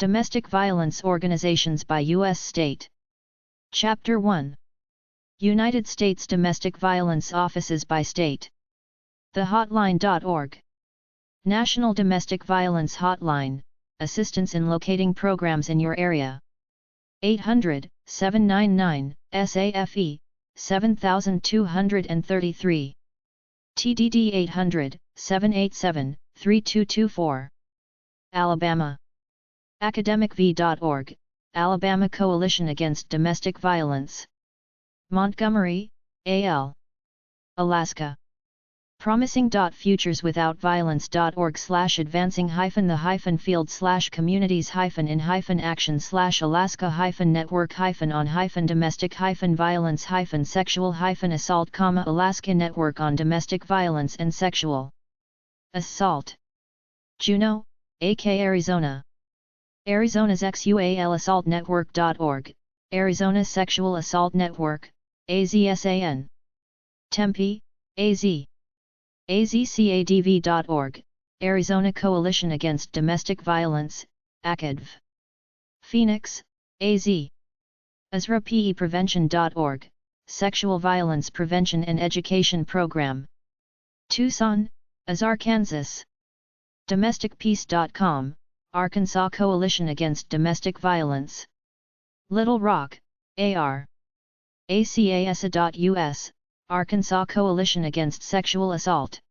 Domestic Violence Organizations by U.S. State. Chapter 1. United States Domestic Violence Offices by State. TheHotline.org. National Domestic Violence Hotline, assistance in locating programs in your area. 800-799-SAFE, 7233. TDD 800-787-3224. Alabama. AcademicV.org, Alabama Coalition Against Domestic Violence. Montgomery, A.L. Alaska. Promising.futures-without-violence.org/advancing-the-in-hyphen-network-in-sexual-assault, Alaska Network on Domestic Violence and Sexual Assault. Juneau, A.K. Arizona. Arizona's XUALAssaultNetwork.org, Arizona Sexual Assault Network, AZSAN. Tempe, AZ. AZCADV.org, Arizona Coalition Against Domestic Violence, ACADV. Phoenix, AZ. AzraPEPrevention.org, Sexual Violence Prevention and Education Program. Tucson, AZ Arkansas. DomesticPeace.com, Arkansas Coalition Against Domestic Violence. Little Rock, AR. ACASA.US, Arkansas Coalition Against Sexual Assault.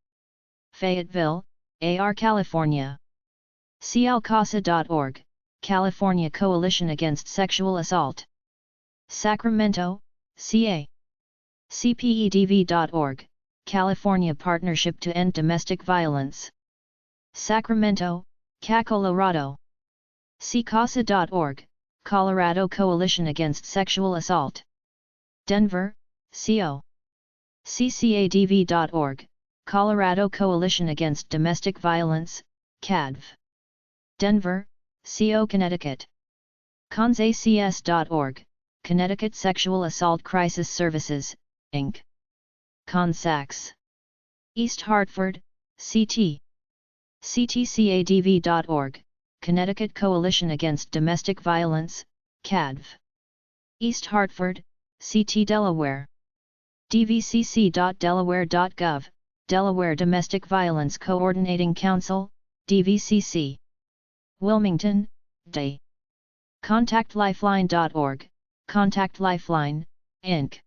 Fayetteville, AR California. CalCASA.org, California Coalition Against Sexual Assault. Sacramento, CA. CPEDV.org, California Partnership to End Domestic Violence. Sacramento, Colorado. CCASA.org, Colorado Coalition Against Sexual Assault. Denver, CO. CCADV.org, Colorado Coalition Against Domestic Violence, CADV. Denver, CO. Connecticut. CONSACS.org, Connecticut Sexual Assault Crisis Services, Inc. CONSACS. East Hartford, CT. CTCADV.org, Connecticut Coalition Against Domestic Violence, CADV. East Hartford, CT. Delaware. dvcc.delaware.gov, Delaware Domestic Violence Coordinating Council, DVCC. Wilmington, DA. ContactLifeline.org, Contact Lifeline, Inc.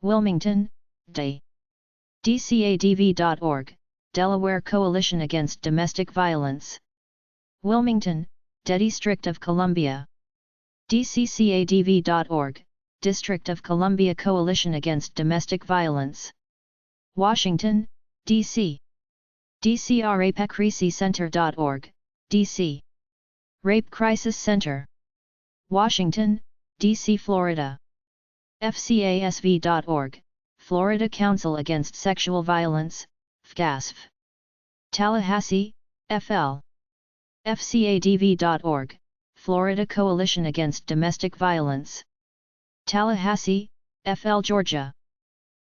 Wilmington, DA. DCADV.org, Delaware Coalition Against Domestic Violence. Wilmington, DA. District of Columbia. DCCADV.org, District of Columbia Coalition Against Domestic Violence. Washington, D.C. DCRAPECRISICenter.org, D.C. Rape Crisis Center. Washington, D.C. Florida. FCASV.org, Florida Council Against Sexual Violence, FCASV. Tallahassee, FL. FCADV.org, Florida Coalition Against Domestic Violence. Tallahassee, FL. Georgia.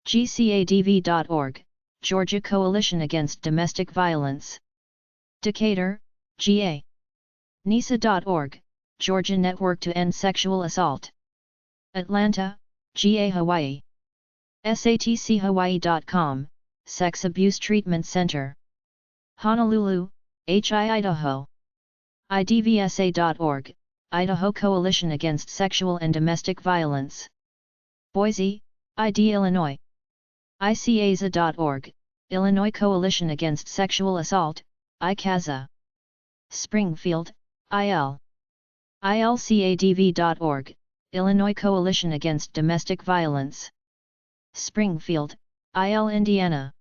GCADV.org, Georgia Coalition Against Domestic Violence. Decatur, GA. NISA.org, Georgia Network to End Sexual Assault. Atlanta, GA. Hawaii. SATCHawaii.com, Sex Abuse Treatment Center. Honolulu, HI. Idaho. IDVSA.org, Idaho Coalition Against Sexual and Domestic Violence. Boise, ID. Illinois. ICASA.org, Illinois Coalition Against Sexual Assault, ICASA. Springfield, IL. ILCADV.org, Illinois Coalition Against Domestic Violence. Springfield, IL. Indiana.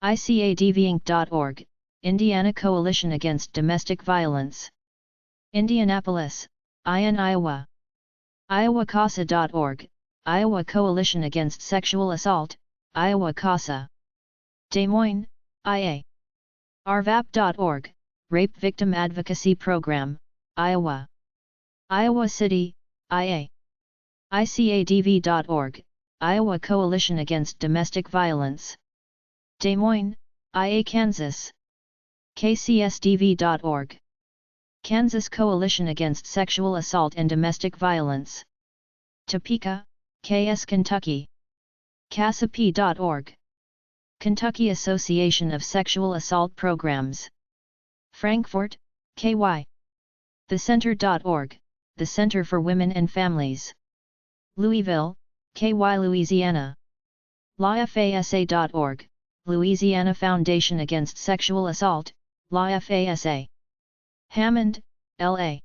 ICADVinc.org, Indiana Coalition Against Domestic Violence. Indianapolis, IN. Iowa. IowaCASA.org, Iowa Coalition Against Sexual Assault, Iowa CASA. Des Moines, IA. RVAP.org, Rape Victim Advocacy Program, Iowa. Iowa City, IA. ICADV.org, Iowa Coalition Against Domestic Violence. Des Moines, IA. Kansas. KCSDV.org. Kansas Coalition Against Sexual Assault and Domestic Violence. Topeka, KS Kentucky. CASAP.org. Kentucky Association of Sexual Assault Programs. Frankfort, KY. TheCenter.org, the Center for Women and Families. Louisville, KY Louisiana. LawFASA.org, Louisiana Foundation Against Sexual Assault, LawFASA. Hammond, LA.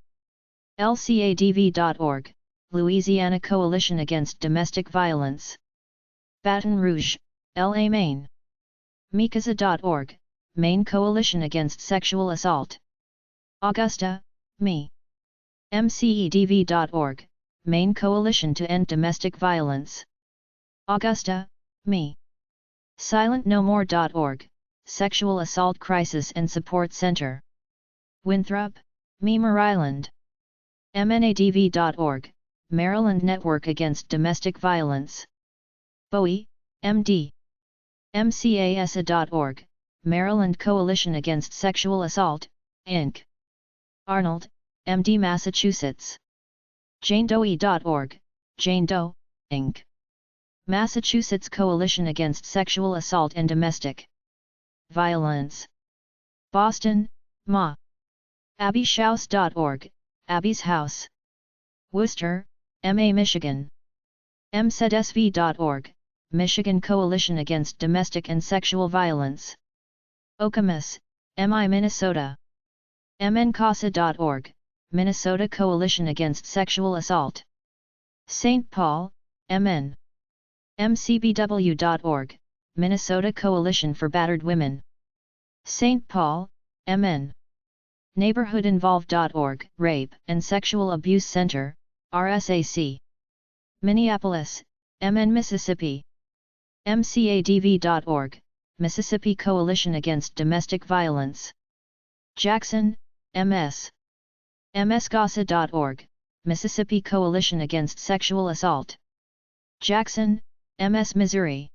LCADV.org, Louisiana Coalition Against Domestic Violence. Baton Rouge, LA Maine. Mikasa.org, Maine Coalition Against Sexual Assault. Augusta, ME. MCEDV.org, Maine Coalition to End Domestic Violence. Augusta, ME. SilentNoMore.org, Sexual Assault Crisis and Support Center. Winthrop, ME. Maryland. MNADV.org, Maryland Network Against Domestic Violence. Bowie, MD. MCASA.org, Maryland Coalition Against Sexual Assault, Inc. Arnold, MD. Massachusetts. JaneDoe.org, Jane Doe, Inc. Massachusetts Coalition Against Sexual Assault and Domestic Violence. Boston, MA. AbbeyShouse.org, Abby's House. Worcester, MA. Michigan. MCEDSV.org, Michigan Coalition Against Domestic and Sexual Violence. Ecommerce, MI. Minnesota. MNCASA.org, Minnesota Coalition Against Sexual Assault. St. Paul, MN. MCBW.org, Minnesota Coalition for Battered Women. St. Paul, MN. NeighborhoodInvolved.org, Rape and Sexual Abuse Center, RSAC. Minneapolis, MN. Mississippi. MCADV.org, Mississippi Coalition Against Domestic Violence. Jackson, MS. MSCASA.org, Mississippi Coalition Against Sexual Assault. Jackson, MS. Missouri.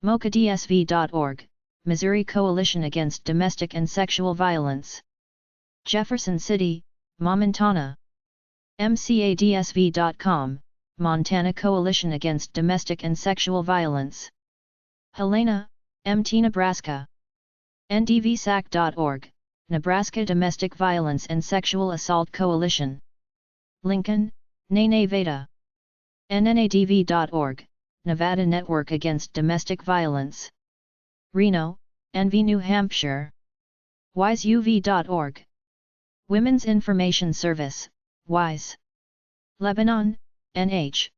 MochaDSV.org, Missouri Coalition Against Domestic and Sexual Violence. Jefferson City, Montana. MCADSV.com, Montana Coalition Against Domestic and Sexual Violence. Helena, MT. Nebraska. NDVSAC.org, Nebraska Domestic Violence and Sexual Assault Coalition. Lincoln, Nevada. NNADV.org, Nevada Network Against Domestic Violence. Reno, NV New Hampshire. WiseUV.org. Women's Information Service, WISE. Lebanon, NH.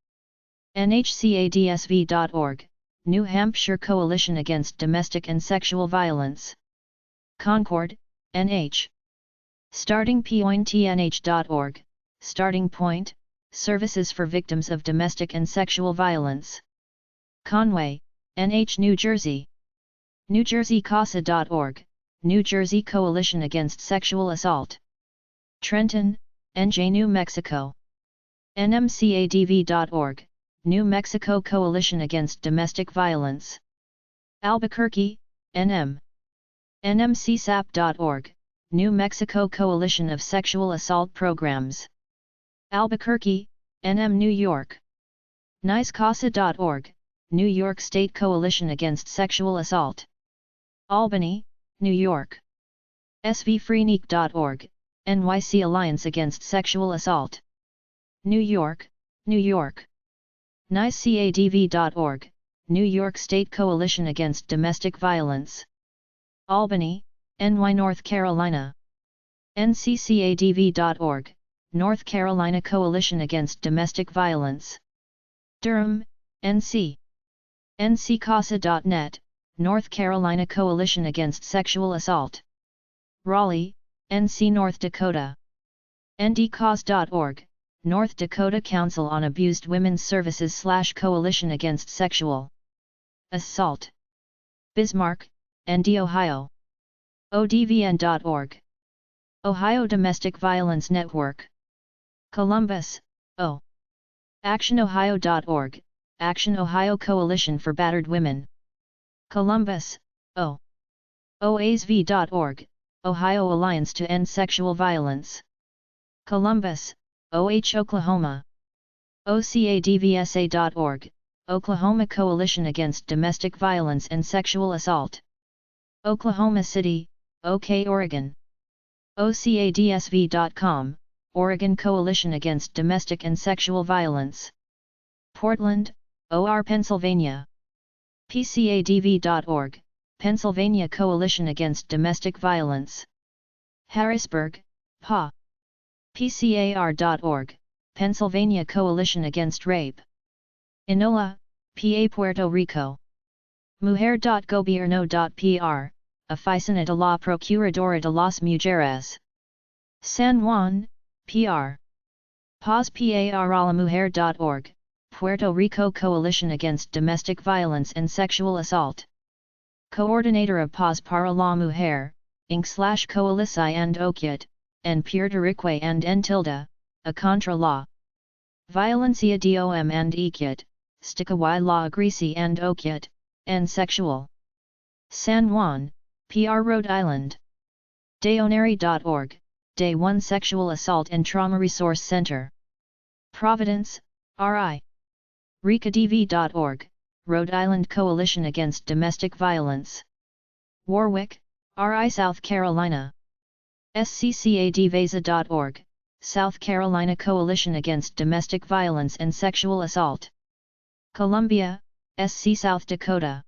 NHCADSV.org, New Hampshire Coalition Against Domestic and Sexual Violence. Concord, NH. StartingPointNH.org, Starting Point, Services for Victims of Domestic and Sexual Violence. Conway, NH. New Jersey. NewJerseyCASA.org, New Jersey Coalition Against Sexual Assault. Trenton, NJ. New Mexico. NMCADV.org, New Mexico Coalition Against Domestic Violence. Albuquerque, NM. NMCSAP.org, New Mexico Coalition of Sexual Assault Programs. Albuquerque, NM. New York. NYSCASA.org, New York State Coalition Against Sexual Assault. Albany, New York. SVFreeNYC.org, NYC Alliance Against Sexual Assault. New York, New York. NYCADV.org, New York State Coalition Against Domestic Violence. Albany, NY. North Carolina. NCCADV.org, North Carolina Coalition Against Domestic Violence. Durham, NC. NCCASA.net, North Carolina Coalition Against Sexual Assault. Raleigh, NC. North Dakota. NDCAUSE.org, North Dakota Council on Abused Women's Services / Coalition Against Sexual Assault. Bismarck, ND. Ohio. ODVN.org. Ohio Domestic Violence Network. Columbus, O. ActionOhio.org, Action Ohio Coalition for Battered Women. Columbus, O. OASV.org, Ohio Alliance to End Sexual Violence. Columbus, OH Oklahoma. OCADVSA.org, Oklahoma Coalition Against Domestic Violence and Sexual Assault. Oklahoma City, OK Oregon. OCADSV.com, Oregon Coalition Against Domestic and Sexual Violence. Portland, OR Pennsylvania. PCADV.org, Pennsylvania Coalition Against Domestic Violence. Harrisburg, PA. PCAR.org, Pennsylvania Coalition Against Rape. Enola, PA Puerto Rico. Mujer.gobierno.pr, Oficina de la Procuradora de las Mujeres. San Juan, PR. Paz PARalamujer.org, Puerto Rico Coalition Against Domestic Violence and Sexual Assault. Coordinator of Paz para la Mujer, Inc. and Okyat, and Puerto Rico and en tilde, a contra la Violencia dom and Okyat, stica y la agresi and Okyat, and sexual. San Juan, PR Rhode Island. Dayonary.org, Day 1 Sexual Assault and Trauma Resource Center. Providence, RI. RICADV.org, Rhode Island Coalition Against Domestic Violence. Warwick, RI South Carolina. SCCADVASA.org, South Carolina Coalition Against Domestic Violence and Sexual Assault. Columbia, SC South Dakota.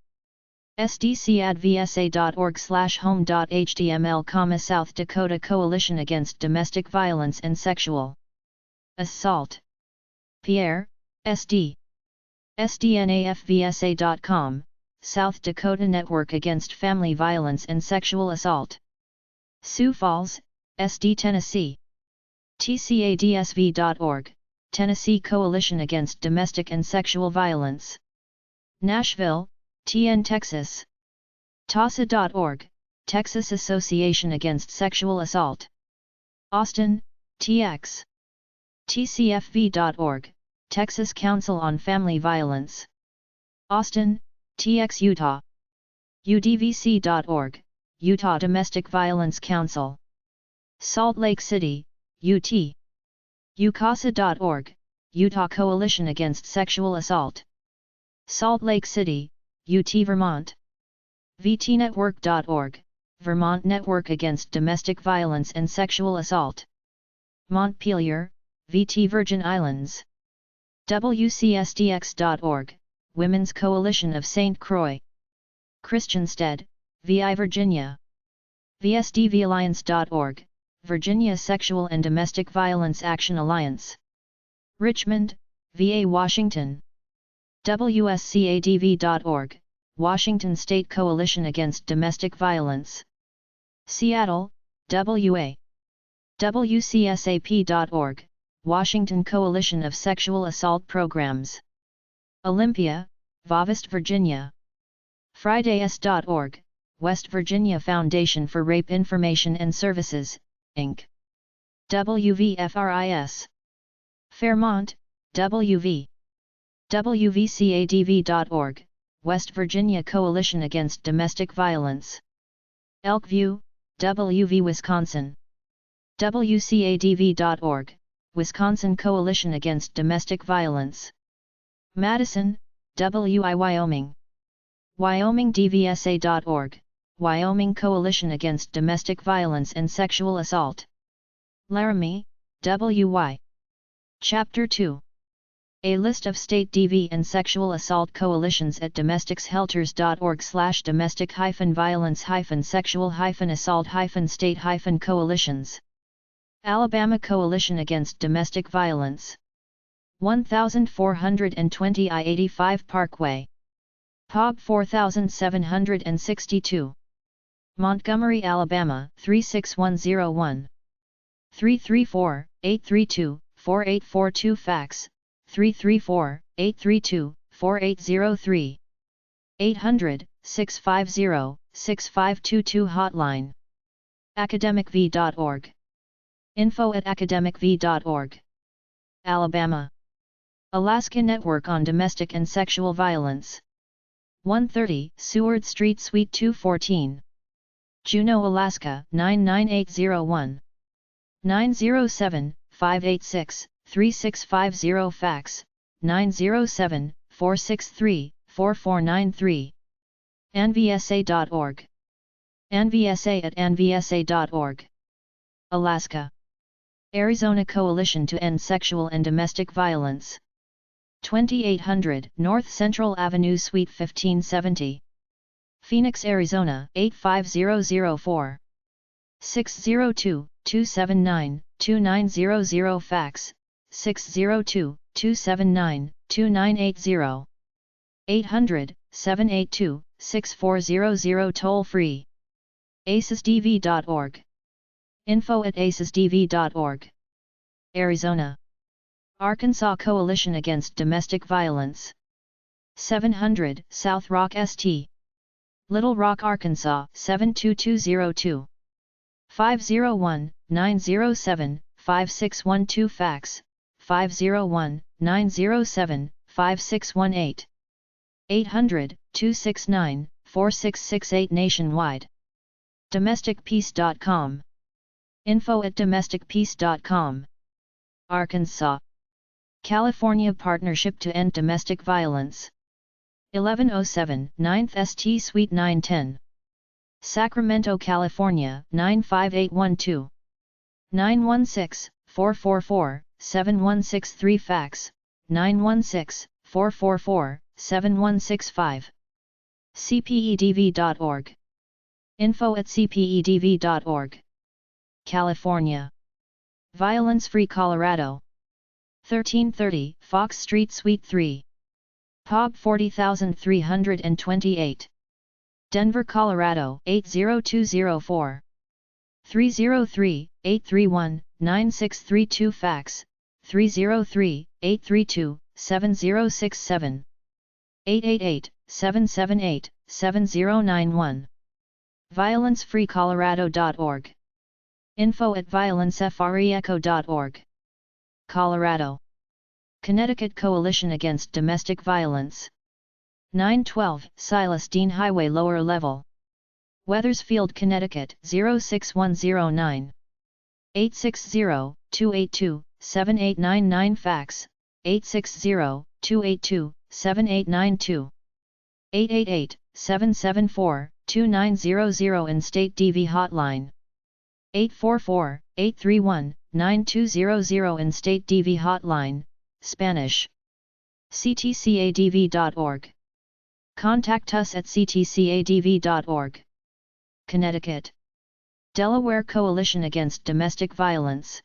SDCADVSA.org/home.html, South Dakota Coalition Against Domestic Violence and Sexual Assault. Pierre, SD. SDNAFVSA.com, South Dakota Network Against Family Violence and Sexual Assault. Sioux Falls, SD Tennessee. TCADSV.org, Tennessee Coalition Against Domestic and Sexual Violence. Nashville, TN Texas. TASA.org, Texas Association Against Sexual Assault. Austin, TX. TCFV.org, Texas Council on Family Violence. Austin, TX Utah. UDVC.org, Utah Domestic Violence Council. Salt Lake City, UT. UCASA.org, Utah Coalition Against Sexual Assault. Salt Lake City, UT Vermont. VTNetwork.org, Vermont Network Against Domestic Violence and Sexual Assault. Montpelier, VT Virgin Islands. WCSDX.org, Women's Coalition of St. Croix. Christiansted, VI Virginia. VSDValliance.org, Virginia Sexual and Domestic Violence Action Alliance. Richmond, VA Washington. WSCADV.org, Washington State Coalition Against Domestic Violence. Seattle, WA. WCSAP.org, Washington Coalition of Sexual Assault Programs. Olympia, Vavest Virginia. Fridays.org, West Virginia Foundation for Rape Information and Services, Inc. WVFRIS. Fairmont, WV. WVCADV.org, West Virginia Coalition Against Domestic Violence. Elkview, WV Wisconsin. WCADV.org, Wisconsin Coalition Against Domestic Violence. Madison, WI Wyoming. WyomingDVSA.org, Wyoming Coalition Against Domestic Violence and Sexual Assault. Laramie, WY. Chapter 2. A list of state DV and sexual assault coalitions at domestics-helters.org/domestic-violence-sexual-assault-state-coalitions. Alabama Coalition Against Domestic Violence. 1420 I-85 Parkway. POB 4762. Montgomery, Alabama 36101. 334-832-4842 Fax 334-832-4803. 800-650-6522 Hotline. academicv.org. info@academicv.org. Alabama. Alaska Network on Domestic and Sexual Violence. 130 Seward Street Suite 214. Juneau, Alaska 99801. 907-586-3650 fax, 907-463-4493. anvsa.org. anvsa@anvsa.org. Alaska. Arizona Coalition to End Sexual and Domestic Violence. 2800 North Central Avenue Suite 1570. Phoenix, Arizona 85004. 602-279-2900 fax, 602-279-2980. 800-782-6400 toll free. acesdv.org. info@acesdv.org. Arizona. Arkansas Coalition Against Domestic Violence. 700 South Rock St. Little Rock, Arkansas 72202. 501-907-5612 fax, 501-907-5618. 800-269-4668 nationwide. domesticpeace.com. info@domesticpeace.com. Arkansas. California Partnership to End Domestic Violence. 1107 9th St. Suite 910. Sacramento, California 95812. 916-444-7163 fax, 916-444-7165. cpedv.org. info@cpedv.org. California. Violence Free Colorado. 1330 Fox Street Suite 3. POB 40328. Denver, Colorado 80204. 303-831-9632 fax, 303-832-7067. 888-778-7091. violencefreecolorado.org. info@violencefreeco.org. Colorado. Connecticut Coalition Against Domestic Violence. 912 Silas Dean Highway, Lower Level. Weathersfield, Connecticut 06109. 860-282-7899 fax, 860-282-7892. 888-774-2900 in-state DV hotline. 844-831-9200 in-state DV hotline, Spanish. ctcadv.org. Contact us at ctcadv.org. Connecticut. Delaware Coalition Against Domestic Violence.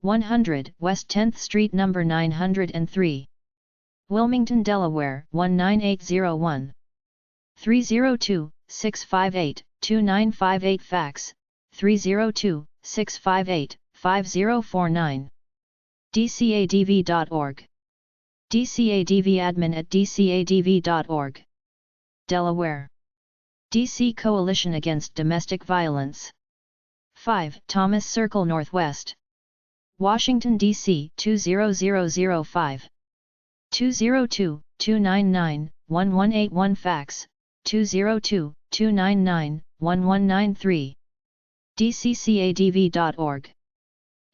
100 West 10th Street No. 903. Wilmington, Delaware 19801. 302-658-2958 fax, 302-658-5049. dcadv.org. dcadv@dcadv.org. Delaware. DC Coalition Against Domestic Violence. 5 Thomas Circle Northwest. Washington, D.C. 20005. 202-299-1181 fax, 202-299-1193. dccadv.org.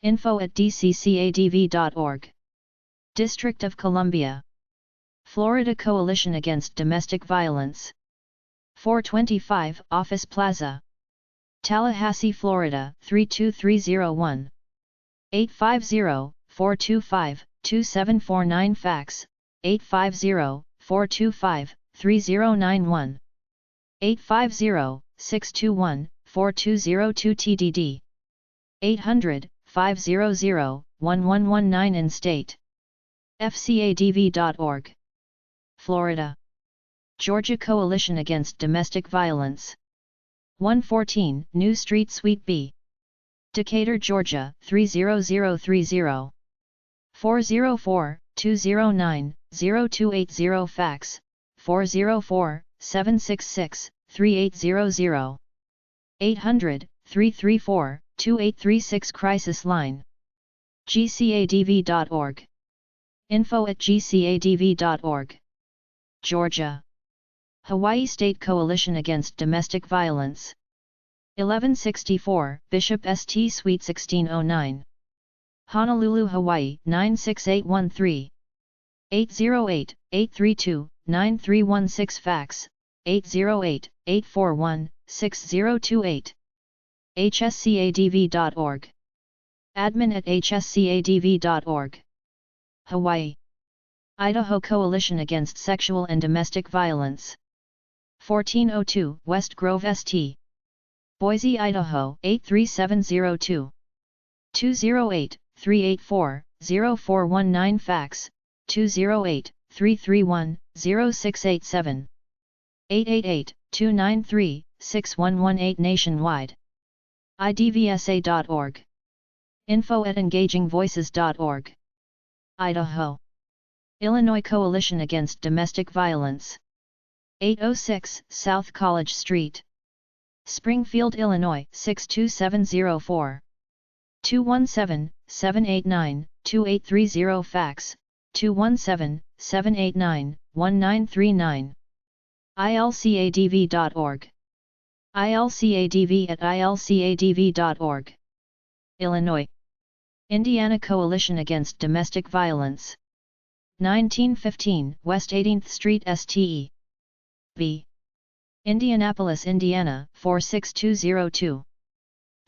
info@dccadv.org. District of Columbia. Florida Coalition Against Domestic Violence. 425 Office Plaza. Tallahassee, Florida 32301. 850-425-2749 fax, 850-425-3091. 850-621-4202 TDD. 800-500-1119 in-state. fcadv.org. Florida. Georgia Coalition Against Domestic Violence. 114 New Street Suite B. Decatur, Georgia 30030. 404-209-0280 fax, 404-766-3800. 800-334-2836 Crisis Line. gcadv.org. info@gcadv.org. Georgia. Hawaii State Coalition Against Domestic Violence. 1164, Bishop St. Suite 1609. Honolulu, Hawaii 96813. 808-832-9316 fax, 808-841-6028. hscadv.org. admin@hscadv.org. Hawaii. Idaho Coalition Against Sexual and Domestic Violence. 1402 West Grove St. Boise, Idaho 83702. 208-384-0419 fax, 208-331-0687. 888-293-6118 nationwide. idvsa.org. info@engagingvoices.org. Idaho. Illinois Coalition Against Domestic Violence. 806 South College Street. Springfield, Illinois 62704. 217-789-2830 fax, 217-789-1939. ilcadv.org. ilcadv@ilcadv.org. Illinois. Indiana Coalition Against Domestic Violence. 1915 West 18th Street Ste. B. Indianapolis, Indiana 46202.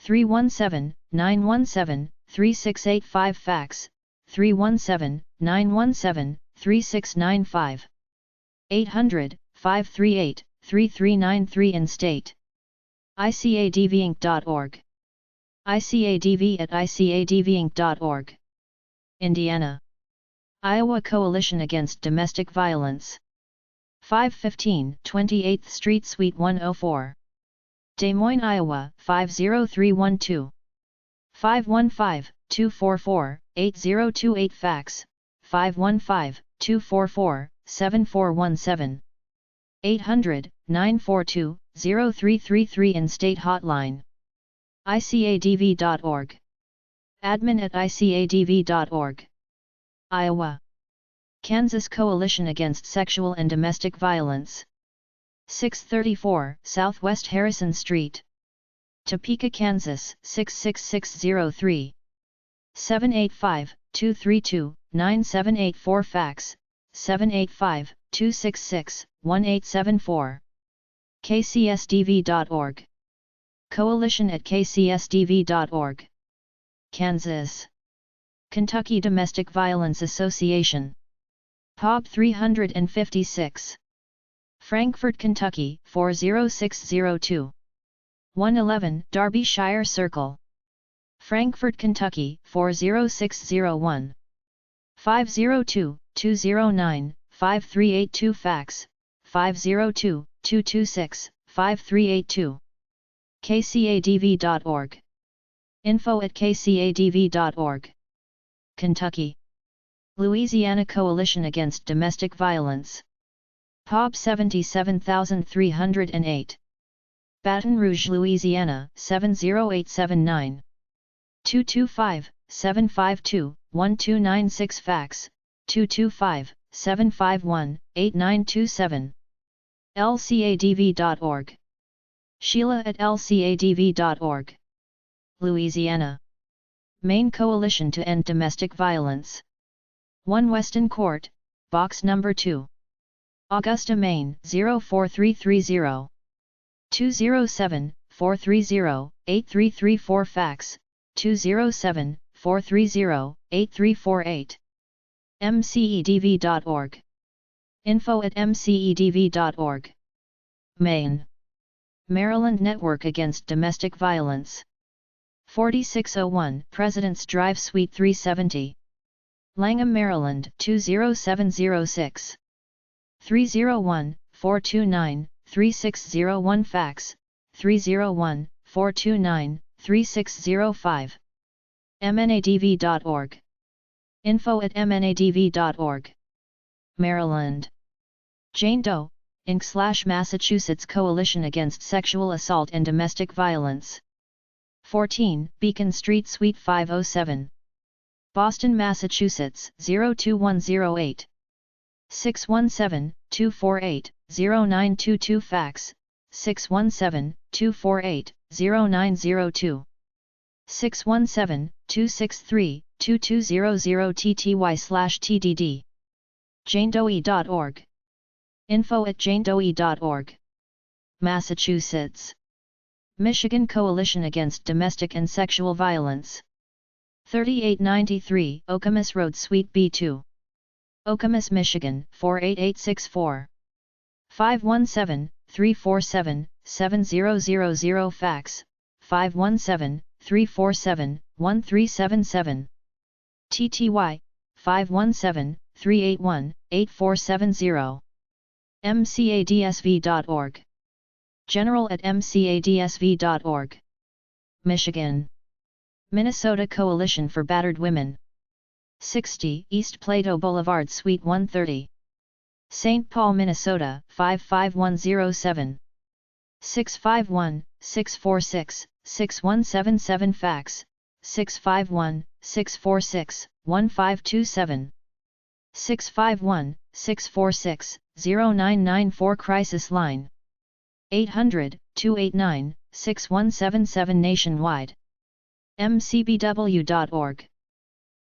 317-917-3685 fax, 317-917-3695. 800-538-3393 in state. icadvinc.org. icadv@icadvinc.org. Indiana. Iowa Coalition Against Domestic Violence. 515 28th Street Suite 104. Des Moines, Iowa 50312. 515-244-8028 fax, 515-244-7417. 800-942-0333 in state hotline. icadv.org. admin@icadv.org. Iowa. Kansas Coalition Against Sexual and Domestic Violence. 634 Southwest Harrison Street. Topeka, Kansas 66603. 785-232-9784 fax, 785-266-1874. kcsdv.org. coalition@kcsdv.org. Kansas. Kentucky Domestic Violence Association. epub 356. Frankfort, Kentucky 40602. 111 Derbyshire Circle. Frankfort, Kentucky 40601. 502-209-5382 fax, 502-226-5382. kcadv.org. info@kcadv.org. Kentucky. Louisiana Coalition Against Domestic Violence. epub 77308. Baton Rouge, Louisiana 70879. 225-752-1296 fax, 225-751-8927. lcadv.org. sheila@lcadv.org. Louisiana. Maine Coalition to End Domestic Violence. 1 Weston Court, Box No. 2. Augusta, Maine 04330. 207-430-8334 fax, 207-430-8348. mcedv.org. info@mcedv.org. Maine. Maryland Network Against Domestic Violence. 4601 President's Drive Suite 370. Langham, Maryland 20706. 301-429-3601 fax, 301-429-3605. mnadv.org. info@mnadv.org. Maryland. Jane Doe, Inc. Massachusetts Coalition Against Sexual Assault and Domestic Violence. 14 Beacon Street Suite 507. Boston, Massachusetts 02108. 617-248-0922 fax, 248-0902. 617-263-2200 TTY/TDD. info@janedoe.org. Massachusetts. Michigan Coalition Against Domestic and Sexual Violence. 3893 Ecommerce Road Suite B2. Ecommerce, Michigan 48864. 517-347-7000 fax, 517-347-1377. TTY, 517-381-8470. mcadsv.org. general@mcadsv.org. Michigan. Minnesota Coalition for Battered Women. 60 East Plato Boulevard Suite 130. St. Paul, Minnesota 55107. 651-646-6177 fax, 651-646-1527. 651-646-0994 Crisis Line. 800-289-6177 nationwide. mcbw.org.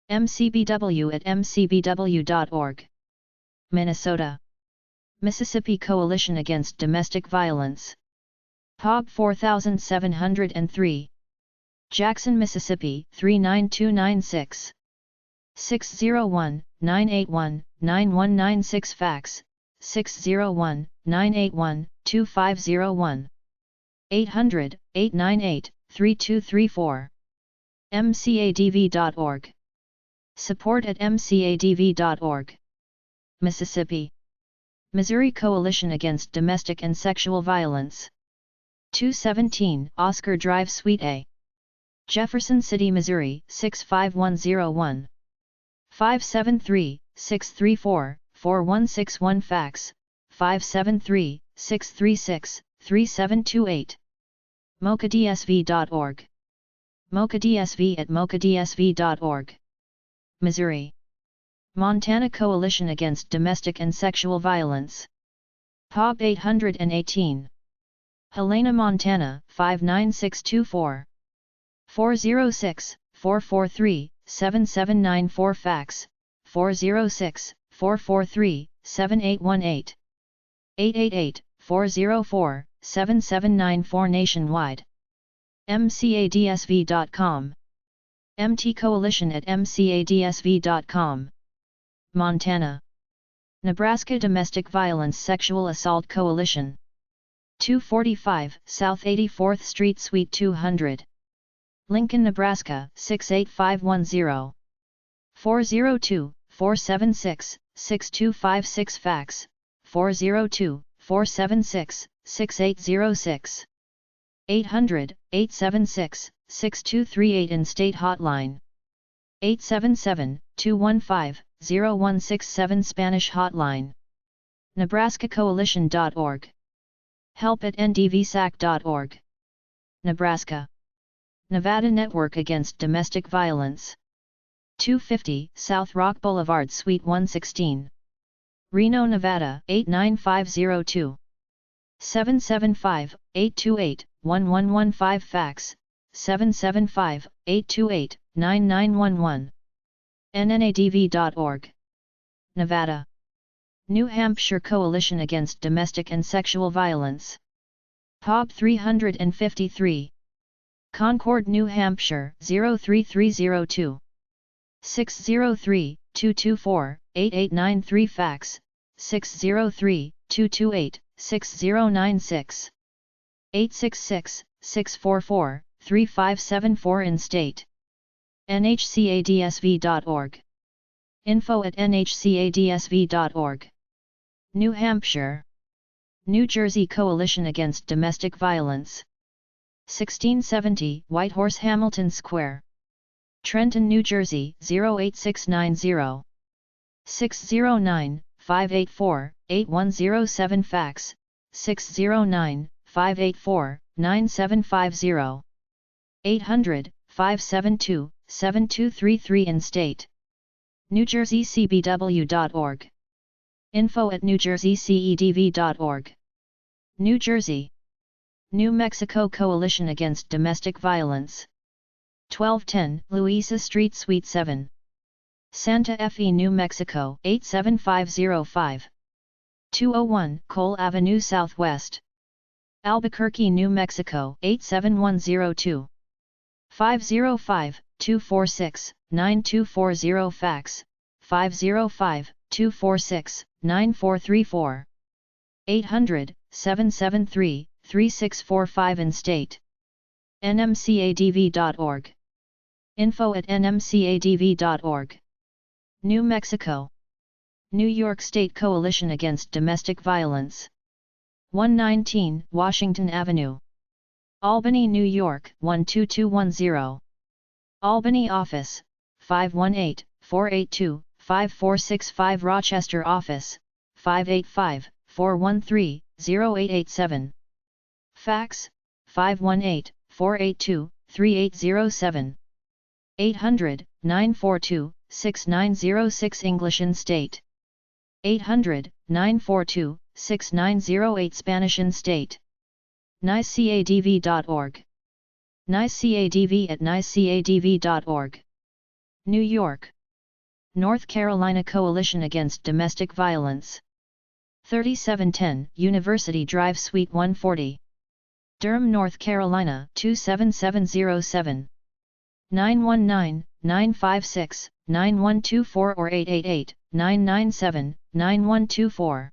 mcbw@mcbw.org. Minnesota. Mississippi Coalition Against Domestic Violence. POB 4703. Jackson, Mississippi 39296. 601-981-9196 fax, 601-981-2501. 800-898-3234. mcadv.org. support@mcadv.org. Mississippi. Missouri Coalition Against Domestic and Sexual Violence. 217 Oscar Drive Suite A. Jefferson City, Missouri 65101. 573-634-4161 fax, 573-636-3728. mocadsv.org. mocadsv@mocadsv.org. Missouri. Montana Coalition Against Domestic and Sexual Violence. POB 818. Helena, Montana 59624. 406-443-7794 fax, 406-443-7818. 888-404-7794 nationwide. mcadsv.com. mtcoalition@mcadsv.com. Montana. Nebraska Domestic Violence Sexual Assault Coalition. 245 South 84th Street Suite 200. Lincoln, Nebraska 68510. 402-476-6256 fax, 402-476-6806. 800-876-6238 in-state hotline. 877-215-0167 Spanish hotline. nebraskacoalition.org. help@ndvsac.org. Nebraska. Nevada Network Against Domestic Violence. 250 South Rock Boulevard Suite 116. Reno, Nevada 89502. 775-828-1115 fax, 775-828-9911. nnadv.org. Nevada. New Hampshire Coalition Against Domestic and Sexual Violence. POB 353. Concord, New Hampshire 03302. 603-224-8893 fax, 603-228-6096. 866-644-3574 in-state. nhcadsv.org. info@nhcadsv.org. New Hampshire. New Jersey Coalition Against Domestic Violence. 1670 Whitehorse, Hamilton Square. Trenton, New Jersey 08690. 609-584-8107 fax, 609-584-9750. 800-572-7233 in-state. NewJerseyCBW.org. info@NewJerseyCEDV.org. New Jersey. New Mexico Coalition Against Domestic Violence. 1210 Louisa Street Suite 7. Santa Fe, New Mexico 87505. 201 Cole Avenue Southwest. Albuquerque, New Mexico 87102. 505-246-9240 fax, 505-246-9434. 800-773-3645 in state. nmcadv.org. info@nmcadv.org. New Mexico. New York State Coalition Against Domestic Violence. 119 Washington Avenue. Albany, New York 12210. Albany Office, 518-482-5465. Rochester Office, 585-413-0887. Fax, 518-482-3807. 800-942-6906 English in state. 800-942-6908 Spanish in state. nicadv.org. nicadv@nicadv.org. New York. North Carolina Coalition Against Domestic Violence. 3710 University Drive Suite 140. Durham, North Carolina 27707. 919-956-9124 or 888-997-9124.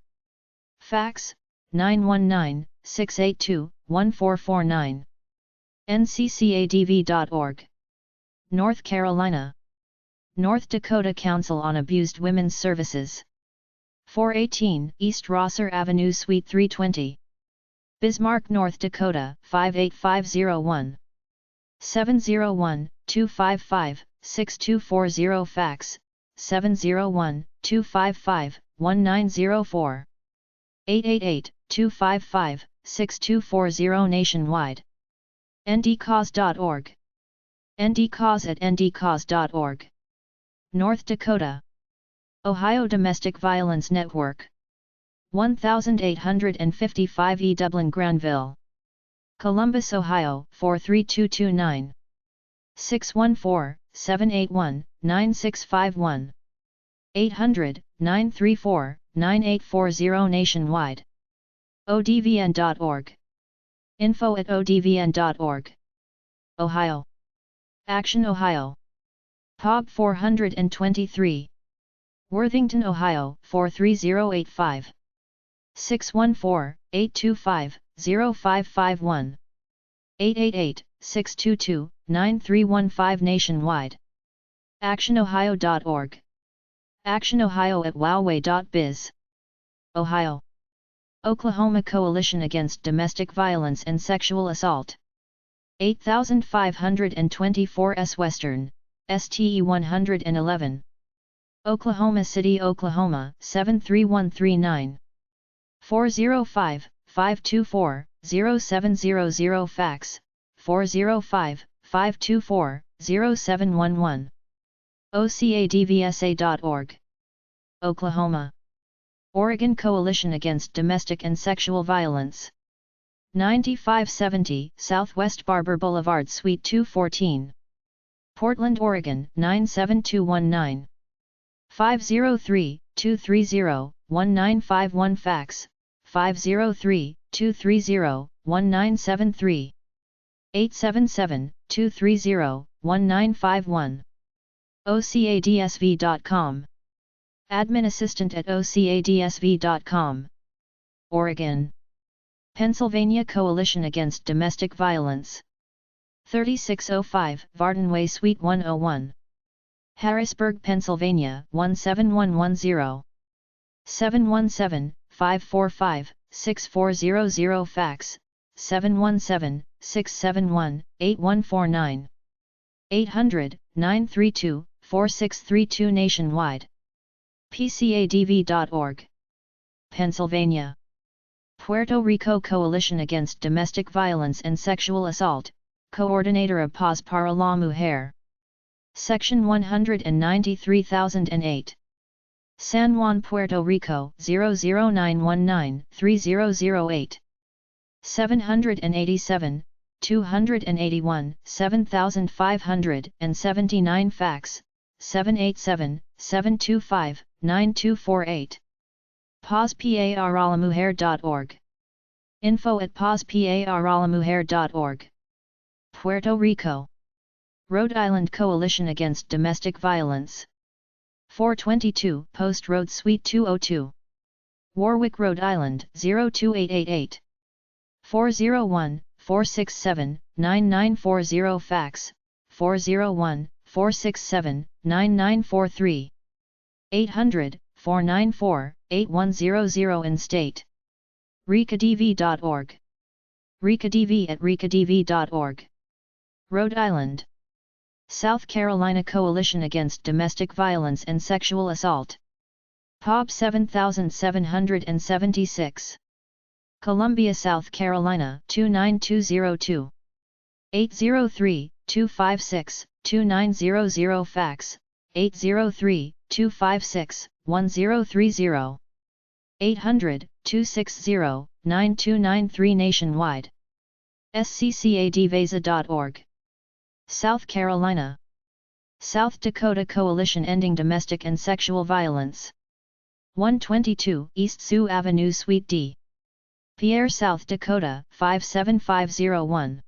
Fax, 919-682-1449. nccadv.org. North Carolina. North Dakota Council on Abused Women's Services. 418 East Rosser Avenue Suite 320. Bismarck, North Dakota 58501. 701-255-6240 fax, 701-255-1904. 888-255-6240 nationwide. ndcause.org. ndcause@ndcause.org. North Dakota. Ohio Domestic Violence Network. 1855 E Dublin Granville. Columbus, Ohio 43229. 614-781-9651. 800-934-9840 nationwide. odvn.org. info@odvn.org. Ohio. Action Ohio. POB 423. Worthington, Ohio 43085. 614-825-0551. 888-622-9315 nationwide. actionohio.org. actionohio@wowway.biz. Ohio. Oklahoma Coalition Against Domestic Violence and Sexual Assault. 8524 S Western, STE 111. Oklahoma City, Oklahoma 73139. 405-524-0700 fax, 405-524-0711. ocadvsa.org. Oklahoma. Oregon Coalition Against Domestic and Sexual Violence. 9570 Southwest Barber Boulevard Suite 214. Portland, Oregon 97219. 503-230-1951 fax, 503-230-1973. 877-230-1951. ocadsv.com. Admin Assistant at ocadsv.com. Oregon. Pennsylvania Coalition Against Domestic Violence. 3605 Varden Way Suite 101. Harrisburg, Pennsylvania 17110. 717-545-6400 fax, 717-671-8149. 800-932-4632 nationwide. pcadv.org. Pennsylvania. Puerto Rico Coalition Against Domestic Violence and Sexual Assault, Coordinator Paz para la Mujer. Section 193008. San Juan, Puerto Rico 00919-3008. 787, 281, 7579 fax, 787, 725, 9248. pazparalamujer.org. info@pazparalamujer.org. Puerto Rico. Rhode Island Coalition Against Domestic Violence. 422 Post Road Suite 202. Warwick, Rhode Island 02888. 401 467 9940 fax, 401 467 9943. 800 494 8100 in state. ricadv.org. ricadv@ricadv.org. Rhode Island. South Carolina Coalition Against Domestic Violence and Sexual Assault. POB 7776. Columbia, South Carolina 29202. 803 256 2900 fax, 803 256 1030. 800 260 9293 nationwide. sccadvesa.org. South Carolina. South Dakota Coalition Ending Domestic and Sexual Violence. 122 East Sioux Avenue Suite D. Pierre, South Dakota 57501.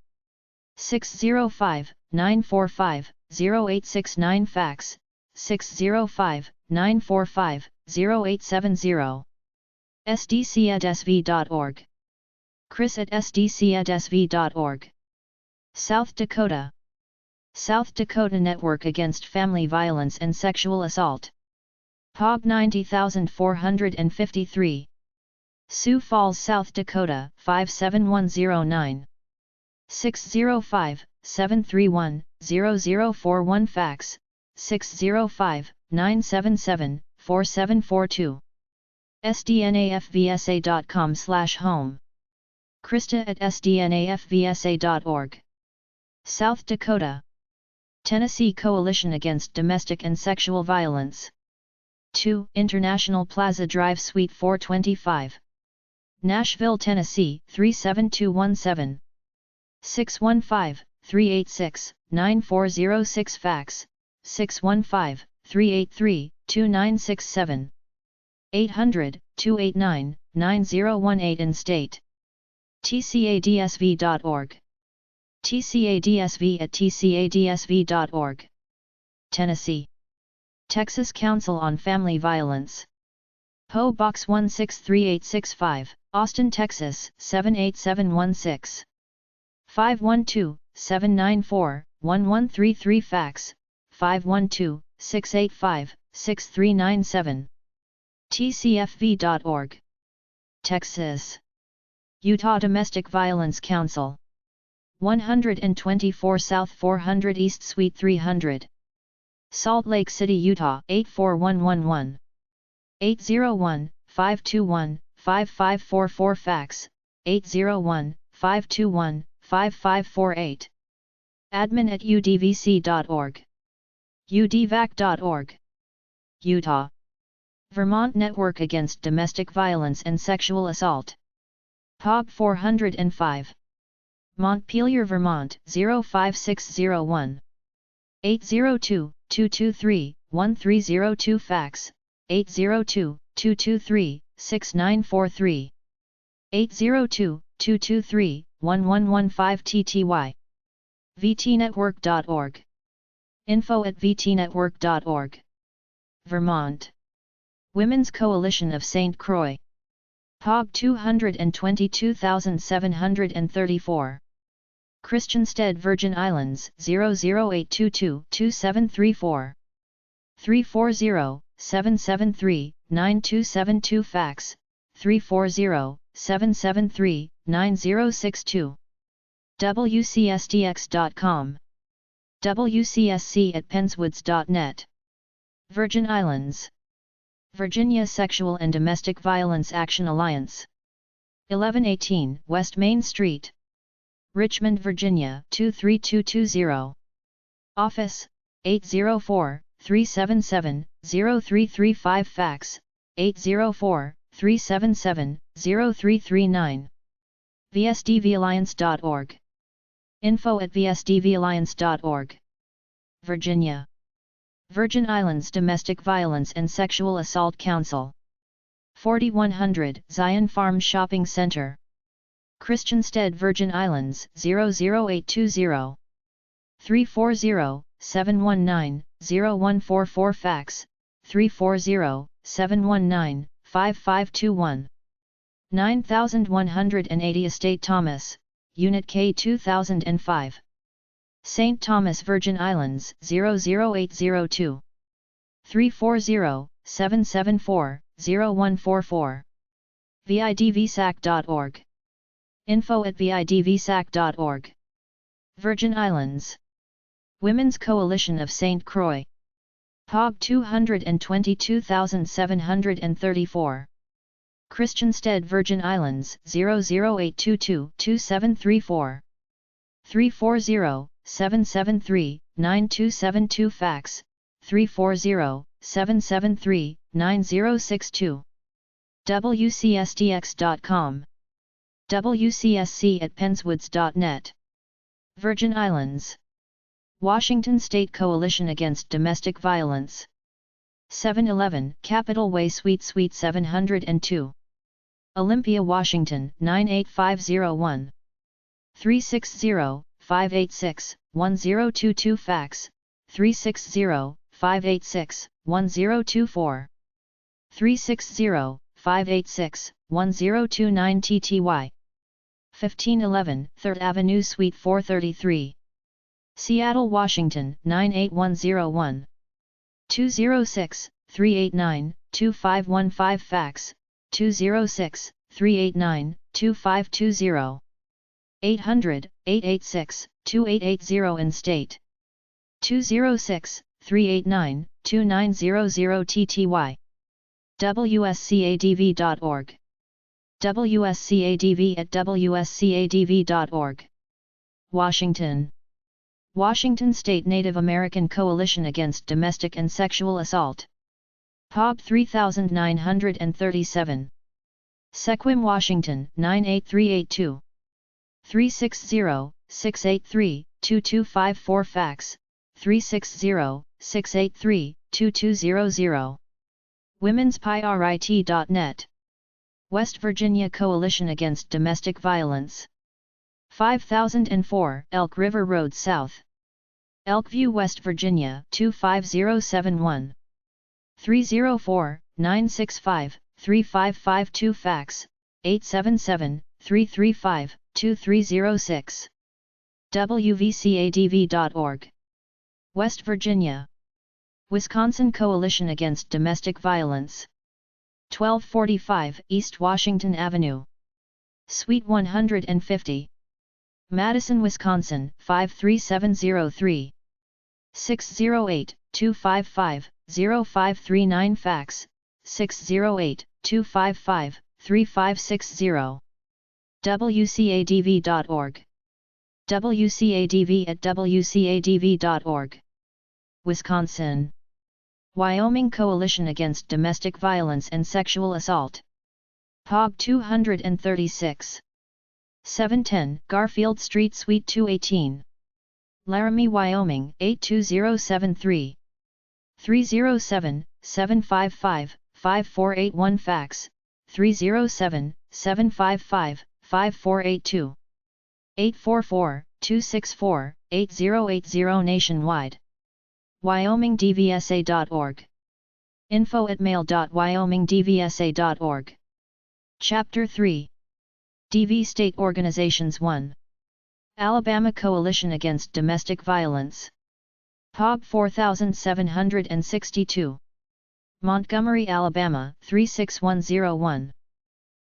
605 945 0869 fax, 605 945 0870. sdc@sv.org. chris@sdc@sv.org. South Dakota. South Dakota Network Against Family Violence and Sexual Assault. POB 90453. Sioux Falls, South Dakota 57109. 605 731 0041 fax, 605 977 4742. sdnafvsa.com/home. Krista@sdnafvsa.org. South Dakota. Tennessee Coalition Against Domestic and Sexual Violence. 2 International Plaza Drive Suite 425. Nashville, Tennessee 37217. 615 386 9406 fax, 615 383 2967. 800 289 9018 in state. tcadsv.org. tcadsv@tcadsv.org. Tennessee. Texas Council on Family Violence. PO Box 163865, Austin, Texas 78716. 512 794 1133 fax, 512 685 6397. tcfv.org. Texas. Utah Domestic Violence Council. 124 South 400 East Suite 300. Salt Lake City, Utah 84111. 801 521 5544 fax, 801 521 5548. admin@udvc.org. udvac.org. Utah. Vermont Network Against Domestic Violence and Sexual Assault. POB 405. Montpelier, Vermont 05601. 802 223 1302 fax, 802 223 6943. 802 223 1115 tty. vtnetwork.org. info@vtnetwork.org. Vermont. Women's Coalition of St. Croix. POB 222734. Christiansted, Virgin Islands 00822 2734. 340 773 9272 fax, 340 773 9062. wcsdx.com. wcsc@penswoods.net. Virgin Islands. Virginia Sexual and Domestic Violence Action Alliance. 1118 West Main Street. Richmond, Virginia 23220. Office 804 377 0335 fax, 804 377 0339. vsdvalliance.org. info@vsdvalliance.org. Virginia. Virgin Islands Domestic Violence and Sexual Assault Council. 4100 Zion Farm Shopping Center. Christiansted, Virgin Islands 00820. 340-719-0144 fax, 340-719-5521. 9180 Estate Thomas, Unit K 2005. St. Thomas, Virgin Islands 00802. 340-774-0144. vidvsac.org. info@vidvsac.org. Virgin Islands. Women's Coalition of St. Croix. POG 222734. Christiansted, Virgin Islands 00822-2734. 340-773-9272 fax, 340-773-9062. wcsdx.com. wcsc@penswoods.net. Virgin Islands. Washington State Coalition Against Domestic Violence. 711 Capitol Way Suite 702. Olympia, Washington 98501. 360-586-1022 fax, 360-586-1024. 360-586-1029 TTY. 1511 3rd Avenue Suite 433. Seattle, Washington 98101. 206-389-2515 fax, 206-389-2520. 800-886-2880 in state. 206-389-2900 TTY. wscadv.org. wscadv@wscadv.org. Washington. Washington State Native American Coalition Against Domestic and Sexual Assault. POG 3937. Sequim, Washington 98382. 360-683-2254 fax, 360-683-2200. womenspyrit.net. West Virginia Coalition Against Domestic Violence. 5004 Elk River Road South. Elkview, West Virginia 25071. 304-965-3552 fax, 877-335-2306. wvcadv.org. West Virginia. Wisconsin Coalition Against Domestic Violence. 1245 East Washington Avenue. Suite 150. Madison, Wisconsin 53703. 608-255-0539 fax, 608-255-3560. wcadv.org. wcadv@wcadv.org. Wisconsin. Wyoming Coalition Against Domestic Violence and Sexual Assault. POG 236. 710 Garfield Street Suite 218. Laramie, Wyoming 82073. 307-755-5481 fax, 307-755-5482. 844-264-8080 nationwide. WyomingDVSA.org. info@mail.wyomingdvsa.org. Chapter 3. DV State Organizations 1. Alabama Coalition Against Domestic Violence. POG 4762. Montgomery, Alabama 36101.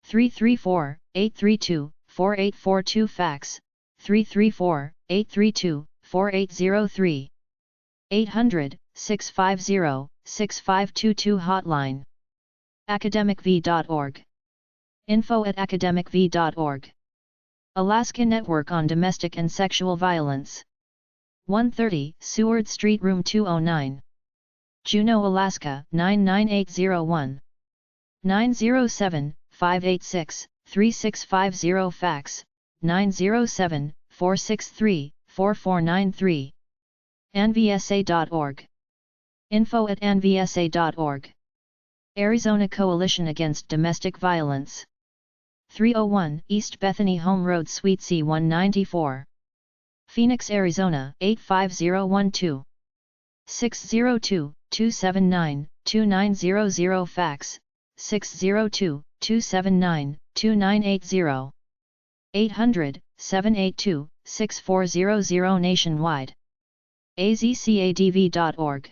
334-832-4842 fax, 334-832-4803. 800-650-6522 hotline. academicv.org. info@academicv.org. Alaska Network on Domestic and Sexual Violence. 130 Seward Street, Room 209. Juneau, Alaska 99801. 907-586-3650 fax, 907-463-4493. anvsa.org. info@anvsa.org. Arizona Coalition Against Domestic Violence. 301 East Bethany Home Road Suite C194. Phoenix, Arizona 85012. 602-279-2900 fax, 602-279-2980. 800-782-6400 nationwide. azcadv.org.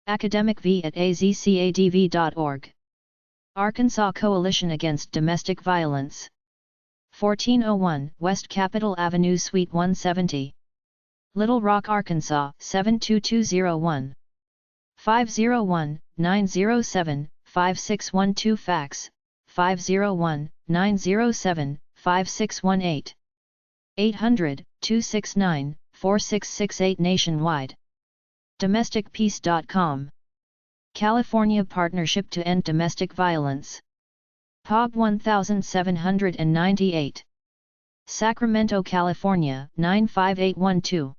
academicv@azcadv.org. Arkansas Coalition Against Domestic Violence. 1401 West Capitol Avenue Suite 170. Little Rock, Arkansas 72201. 501-907-5612 fax, 501-907-5618. 800-269-4668 nationwide. DomesticPeace.com. California Partnership to End Domestic Violence. epub 1798. Sacramento, California 95812.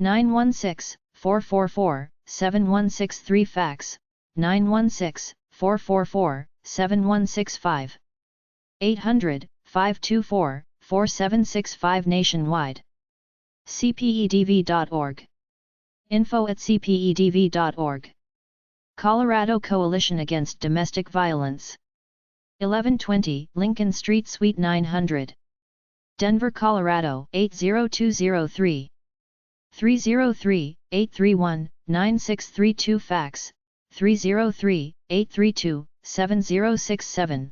916-444-7163 fax, 916-444-7165. 800-524-4765 nationwide. cpedv.org. info@cpedv.org. Colorado Coalition Against Domestic Violence. 1120 Lincoln Street Suite 900. Denver, Colorado 80203. 303-831-9632 fax, 303-832-7067.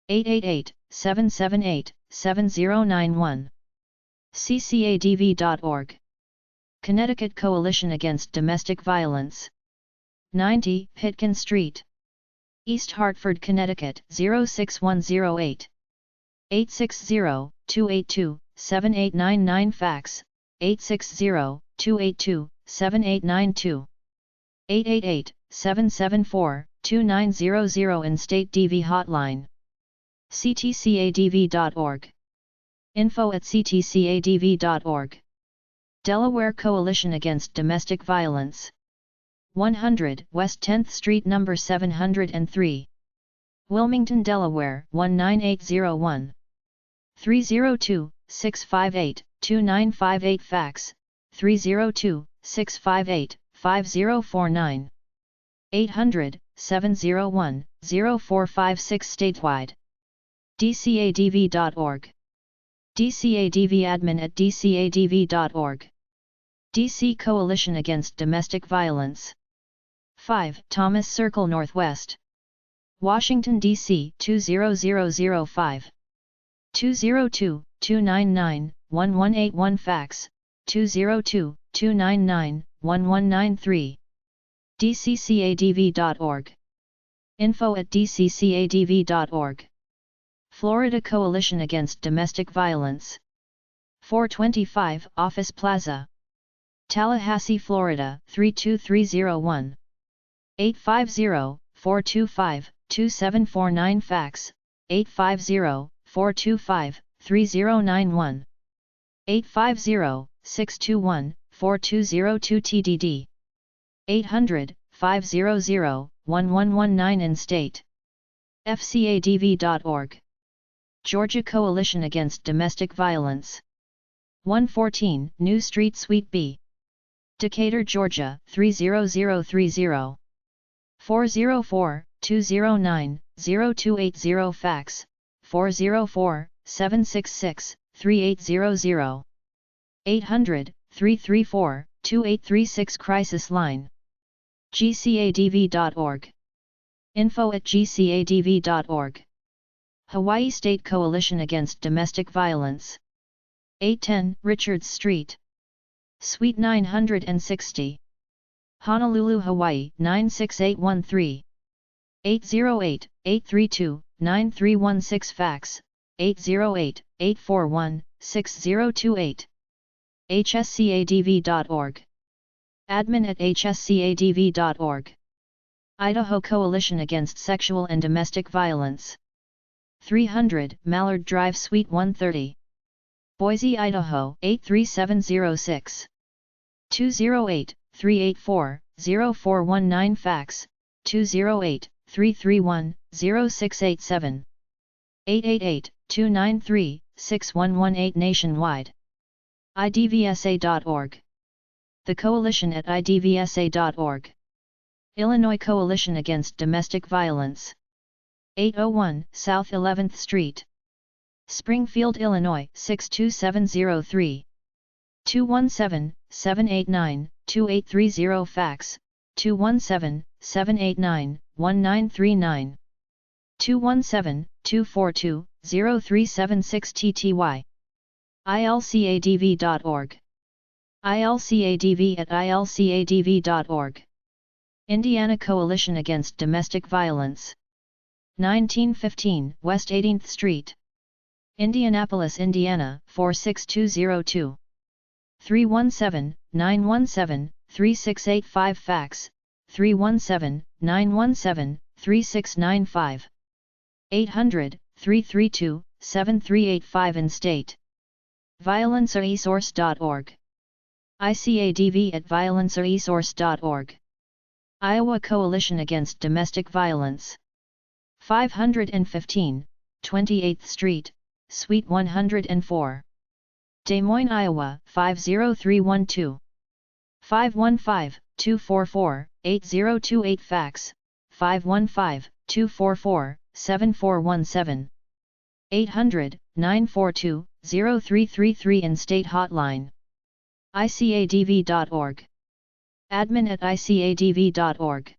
888-778-7091. ccadv.org. Connecticut Coalition Against Domestic Violence. 90 Pitkin Street, East Hartford, Connecticut 06108. 860-282-7899 fax, 860-282-7892. 888-774-2900 in-state DV hotline. ctcadv.org. info@ctcadv.org. Delaware Coalition Against Domestic Violence. 100 West 10th Street No. 703. Wilmington, Delaware 19801. 302-658-2958 fax, 302-658-5049. 800-701-0456 statewide. dcadv.org. DCADV admin@dcadv.org. DC Coalition Against Domestic Violence. 5 Thomas Circle Northwest, Washington, D.C. 20005. 202-299-1181 fax, 202-299-1193. dccadv.org. info@dccadv.org. Florida Coalition Against Domestic Violence. 425 Office Plaza, Tallahassee, Florida 32301. 850-425-2749 fax, 850-425-3091. 850-621-4202 TDD. 800-500-1119 in-state. fcadv.org. Georgia Coalition Against Domestic Violence. 114 New Street Suite B, Decatur, Georgia 30030. 404-209-0280 fax, 404-766-3800. 800-334-2836 Crisis Line. gcadv.org. info@gcadv.org. Hawaii State Coalition Against Domestic Violence. 810 Richards Street, Suite 960. Honolulu, Hawaii 96813. 808-832-9316 fax, 808-841-6028. hscadv.org. admin@hscadv.org. Idaho Coalition Against Sexual and Domestic Violence. 300 Mallard Drive Suite 130. Boise, Idaho 83706. 208-384-0419 fax, 208-331-0687. 888-293-6118 nationwide. idvsa.org. The Coalition at idvsa.org. Illinois Coalition Against Domestic Violence. 801 South 11th Street. Springfield, Illinois 62703. 217-789-2830 fax, 217-789-1939. 217-242-0376 tty. ilcadv.org. ilcadv at ilcadv.org. Indiana Coalition Against Domestic Violence. 1915 West 18th Street. Indianapolis, Indiana 46202. 317-917-3685 fax, 317-917-3695. 800-332-7385 in state. violenceresource.org. ICADV at violenceresource.org. Iowa Coalition Against Domestic Violence. 515, 28th Street, Suite 104. Des Moines, Iowa 50312. 515-244-8028 fax, 515-244-7417. 800-942-0333 in-state hotline. ICADV.org. Admin at ICADV.org.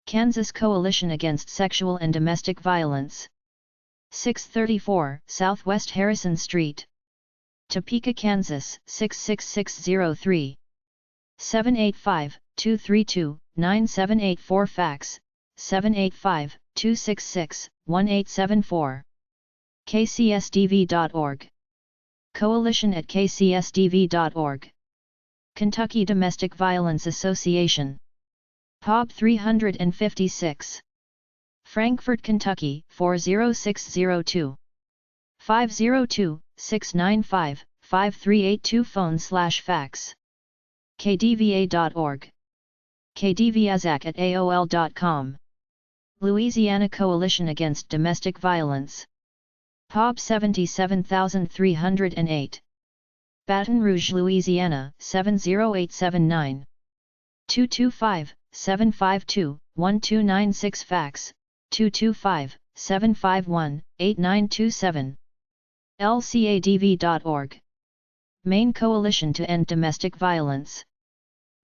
Kansas Coalition Against Sexual and Domestic Violence. 634 Southwest Harrison Street. Topeka, Kansas 66603. 785-232-9784 fax, 785-266-1874. kcsdv.org. Coalition at kcsdv.org. Kentucky Domestic Violence Association. POB 356. Frankfort, Kentucky 40602. 502-695-5382 phone/fax. kdva.org. kdvazak@aol.com. Louisiana Coalition Against Domestic Violence. POB 77308. Baton Rouge, Louisiana 70879. 225-752-1296 fax, 225-751-8927. lcadv.org. Maine Coalition to End Domestic Violence.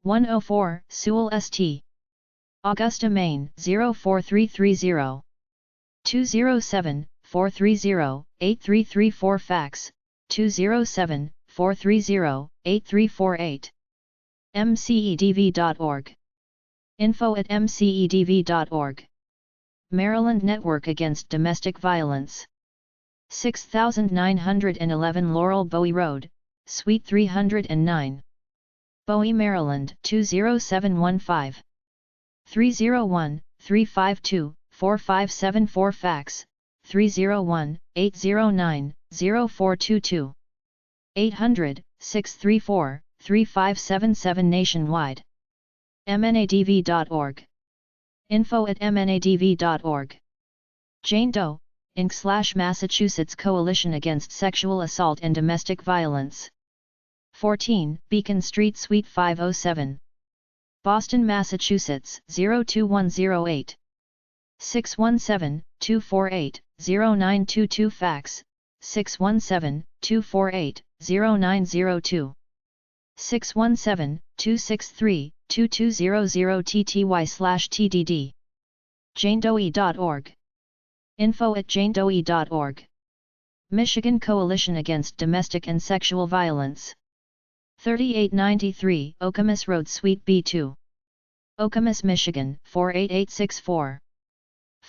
104 Sewell St. Augusta, Maine 04330. 207-430-8334 fax, 207-430-8348. mcedv.org. Info at mcedv.org. Maryland Network Against Domestic Violence. 6911 Laurel Bowie Road, Suite 309. Bowie, Maryland 20715. 301-352-4574 fax, 301-809-0422. 800-634-3577 nationwide. mnadv.org. Info at mnadv.org. Jane Doe, Inc. Massachusetts Coalition Against Sexual Assault and Domestic Violence. 14 Beacon Street, Suite 507. Boston, Massachusetts 02108. 617-248-0922 fax, 617-248-0902. 617-263-2200 tty/tdd. janedoe.org. Info at janedoe.org. Michigan Coalition Against Domestic and Sexual Violence. 3893 Ecommerce Road, Suite B2. Ecommerce, Michigan 48864.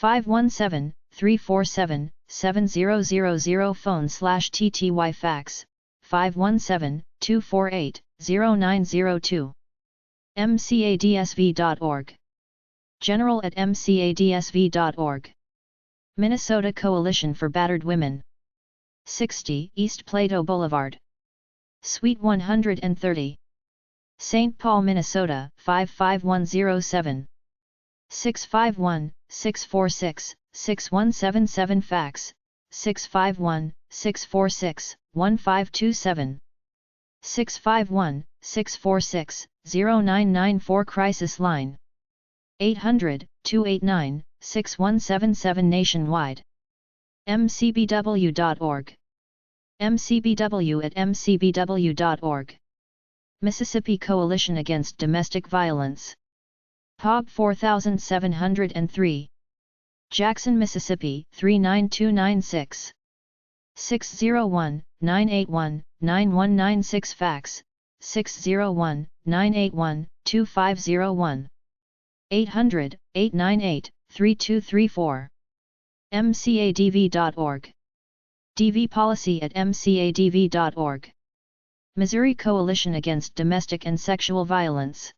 517-347-7000 phone/tty fax, 517-248-0902. mcadsv.org. General at mcadsv.org. Minnesota Coalition for Battered Women. 60 East Plato Boulevard, Suite 130, St. Paul, Minnesota 55107, 651-646-6177 fax, 651-646-1527, 651-646-0994 crisis line, 800-289-6177 nationwide. mcbw.org. mcbw@mcbw.org. Mississippi Coalition Against Domestic Violence. epub 4703. Jackson, Mississippi 39296. 601-981-9196 fax, 601-981-2501. 800-898-3234. mcadv.org. dvpolicy@mcadv.org. Missouri Coalition Against Domestic and Sexual Violence.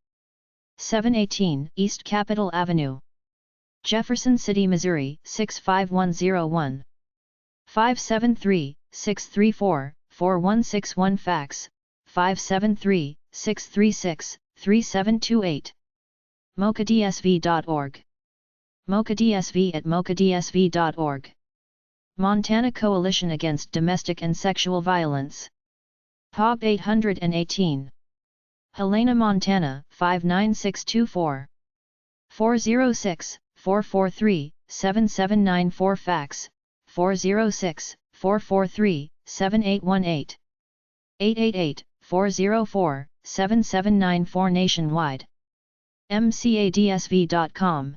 718 East Capitol Avenue, Jefferson City, Missouri 65101. 573-634-4161 fax, 573-636-3728. mocadsv.org. mocadsv@mocadsv.org. Montana Coalition Against Domestic and Sexual Violence. epub 818. Helena, Montana 59624. 406-443-7794 fax, 406-443-7818. 888-404-7794 nationwide. mcadsv.com.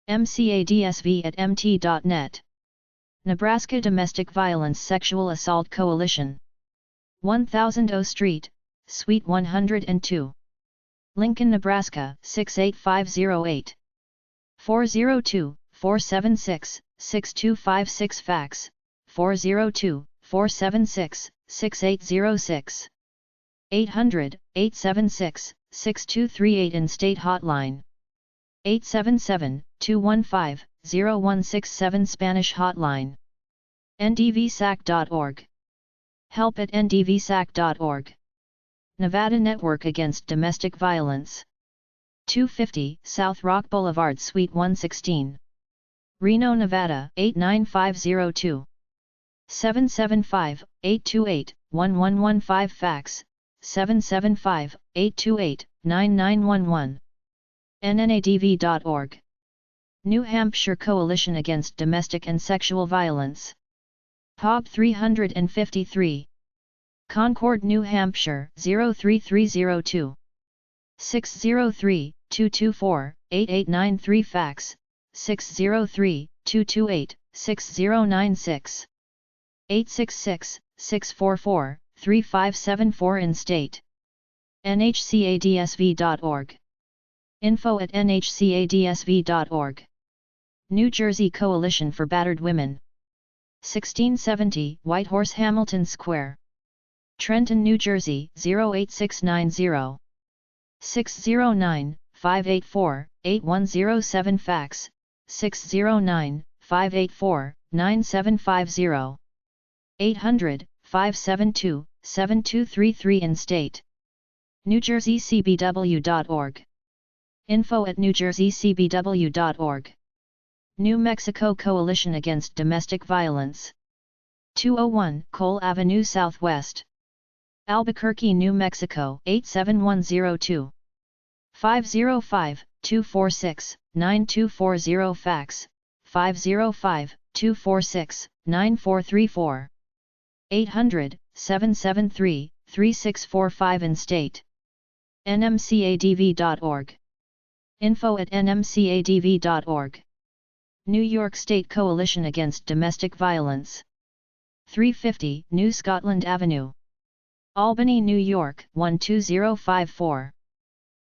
mcadsv@mt.net. Nebraska Domestic Violence Sexual Assault Coalition. 1000 O Street, Suite 102. Lincoln, Nebraska 68508. 402-476-6256 fax, 402-476-6806. 800-876-6238 in-state hotline. 877-215-0167 Spanish hotline. ndvsac.org. help@ndvsac.org. Nevada Network Against Domestic Violence. 250 South Rock Boulevard, Suite 116. Reno, Nevada 89502. 775-828-1115 fax, 775-828-9911. nnadv.org. New Hampshire Coalition Against Domestic and Sexual Violence. epub 353. Concord, New Hampshire 03302. 603-224-8893 fax, 603-228-6096. 866-644-3574 in-state. nhcadsv.org. info@nhcadsv.org. New Jersey Coalition for Battered Women. 1670 Whitehorse, Hamilton Square, Trenton, New Jersey 08690. 609-584-8107 fax, 609-584-9750. 800-572-7233 in-state. NewJerseyCBW.org. info@NewJerseyCBW.org. New Mexico Coalition Against Domestic Violence. 201 Cole Avenue Southwest, Albuquerque, New Mexico 87102. 505-246-9240 fax, 505-246-9434. 800-773-3645 in-state. nmcadv.org. info@nmcadv.org. New York State Coalition Against Domestic Violence. 350 New Scotland Avenue, Albany, New York 12054.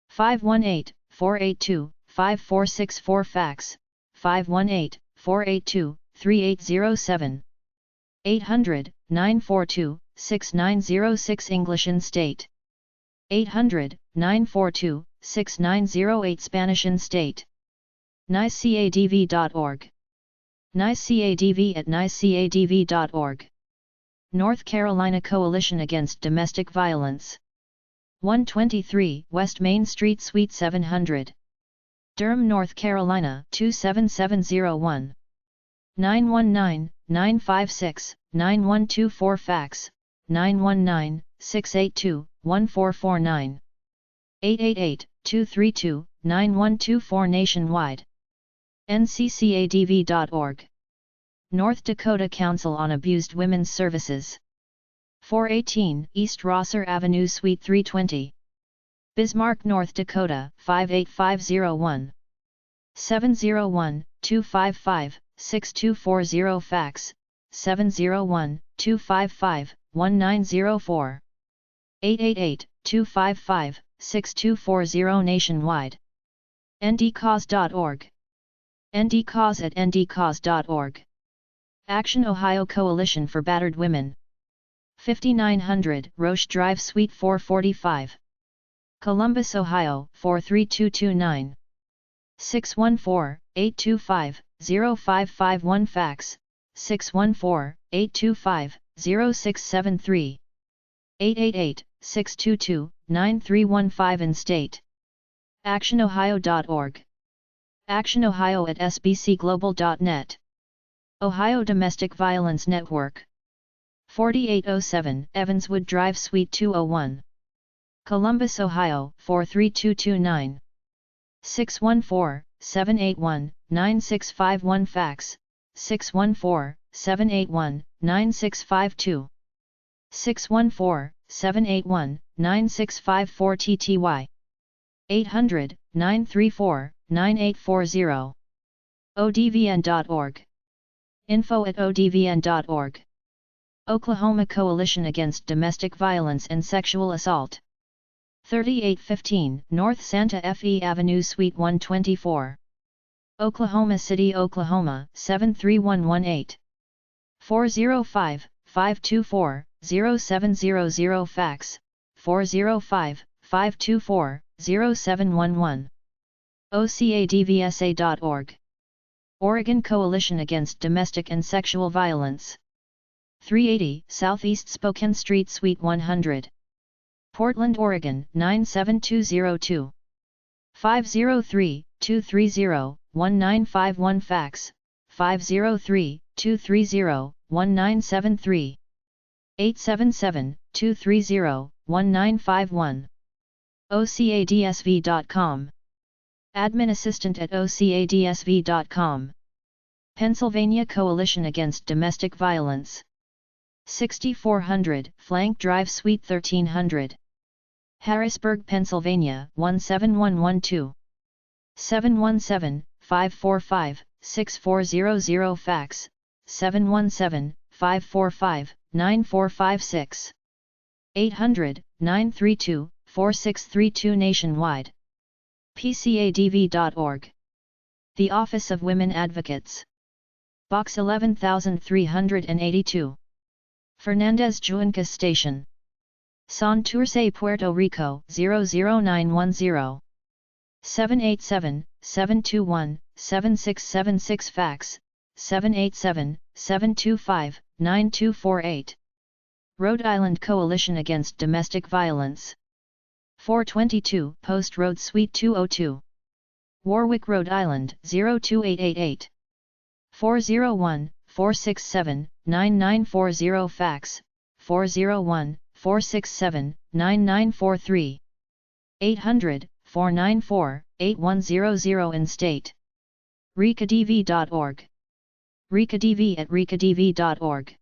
518-482-5464 fax, 518-482-3807. 800-942-6906 English in-state. 800-942-6908 Spanish in-state. nicadv.org. nicadv@nicadv.org. North Carolina Coalition Against Domestic Violence. 123 West Main Street Suite 700. Durham, North Carolina 27701. 919-956-9124 fax, 919-682-1449. 888-232-9124 nationwide. nccadv.org. North Dakota Council on Abused Women's Services. 418 East Rosser Avenue Suite 320. Bismarck, North Dakota 58501. 701-255-6240 fax, 701-255-1904. 888-255-6240 nationwide. ndcause.org. ndcause@ndcause.org. Action Ohio Coalition for Battered Women. 5900 Roche Drive Suite 445. Columbus, Ohio 43229. 614-825-0551 fax, 614-825-0673. 888-622-9315 in state. ActionOhio.org. ActionOhio@sbcglobal.net. Ohio Domestic Violence Network. 4807 Evanswood Drive Suite 201. Columbus, Ohio 43229. 614-781-9651 fax, 614-781-9652. 614-781-9654 TTY. 800-934-9840. odvn.org. info@odvn.org. Oklahoma Coalition Against Domestic Violence and Sexual Assault. 3815 North Santa Fe Avenue Suite 124. Oklahoma City, Oklahoma 73118. 405-524-0700 fax, 405-524-0711. OCADVSA.org. Oregon Coalition Against Domestic and Sexual Violence. 380 Southeast Spokane Street Suite 100. Portland, Oregon 97202. 503-230-1951 fax, 503-230-1973. 877-230-1951. OCADSV.com. Admin Assistant at OCADSV.com. Pennsylvania Coalition Against Domestic Violence. 6400 Flank Drive Suite 1300. Harrisburg, Pennsylvania 17112. 717-545-6400 fax, 717-545-9456. 800-932-4632 nationwide. PCADV.org. The Office of Women Advocates. Box 11382. Fernandez Juancas Station. Santurce, Puerto Rico 00910. 787-721-7676 fax, 787-725-9248. Rhode Island Coalition Against Domestic Violence. 422 Post Road Suite 202. Warwick, Rhode Island 02888. 401-467-9940 fax, 401-467-9943. 800-494-8100 in state. RikaDV.org. RikaDV@RikaDV.org.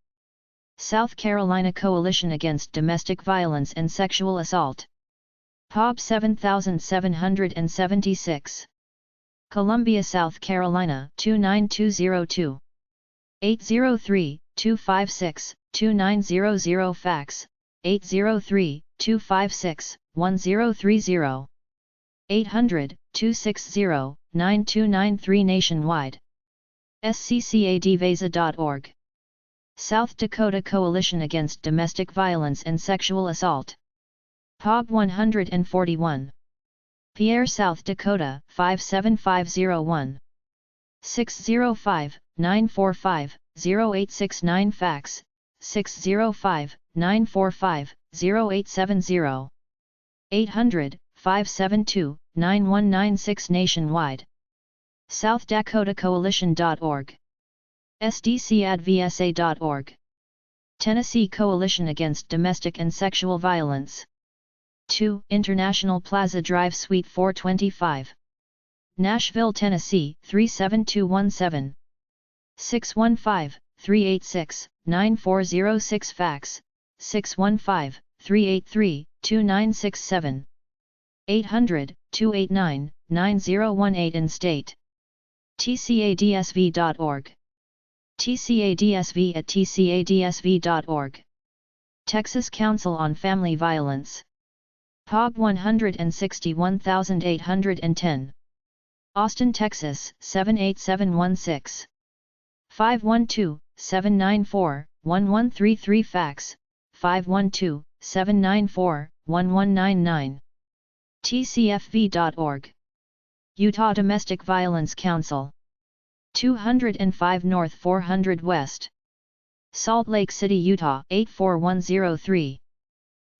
South Carolina Coalition Against Domestic Violence and Sexual Assault. POB 7776. Columbia, South Carolina 29202. 803-256-2900 fax, 803-256-1030. 800-260-9293 nationwide. sccadvasa.org. South Dakota Coalition Against Domestic Violence and Sexual Assault. POB 141. Pierre, South Dakota 57501. 605-945-0869 fax, 605-945-0870. 800-572-9196 nationwide. SouthDakotaCoalition.org. SDCAdVSA.org. Tennessee Coalition Against Domestic and Sexual Violence. 2 International Plaza Drive Suite 425. Nashville, Tennessee 37217. 615-386-9406 fax, 615-383-2967. 800-289-9018 in state. tcadsv.org. tcadsv@tcadsv.org. Texas Council on Family Violence. POB 161810. Austin, Texas 78716. 512-794-1133 fax, 512-794-1199. tcfv.org. Utah Domestic Violence Council. 205 North 400 West. Salt Lake City, Utah 84103.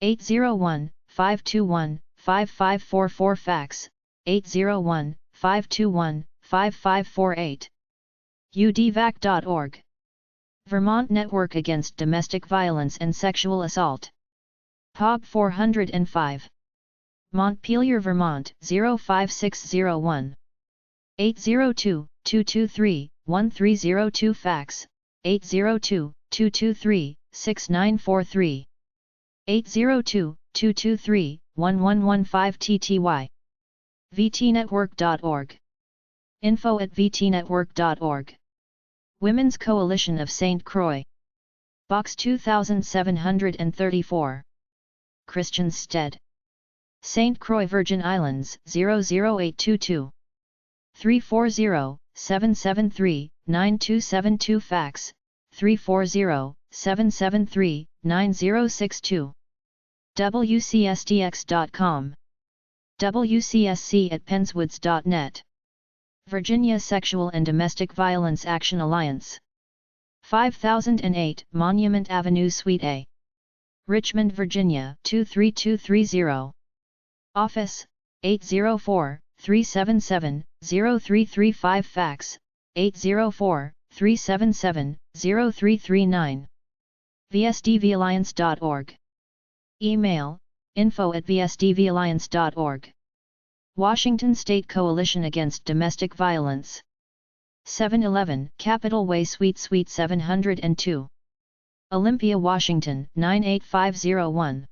801-521-5544 fax, 801-521-5548. udvac.org. Vermont Network Against Domestic Violence and Sexual Assault. POB 405. Montpelier, Vermont 05601. 802-223-1302 fax, 802-223-6943. 802-223-1115 TTY. vtnetwork.org. info@vtnetwork.org. Women's Coalition of St. Croix. Box 2734. Christiansted, St. Croix, Virgin Islands 00822. 340-773-9272 fax, 340-773-9062. wcsdx.com. wcsc@penswoods.net. Virginia Sexual and Domestic Violence Action Alliance. 5008 Monument Avenue, Suite A. Richmond, Virginia 23230. Office 804-377-0335 fax, 804-377-0339. vsdvalliance.org. Email, info@vsdvalliance.org. Washington State Coalition Against Domestic Violence. 711 Capitol Way Suite 702. Olympia, Washington 98501.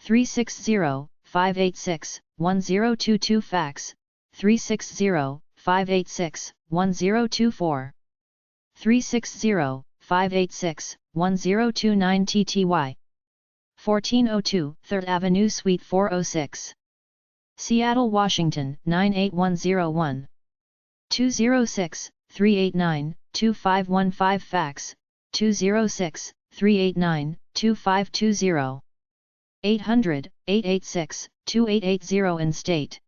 360-586-1022 fax, 360-586-1024. 360-586-1029 TTY. 1402 3rd Avenue Suite 406. Seattle, Washington 98101. 206-389-2515 fax, 206-389-2520. 800-886-2880 in state.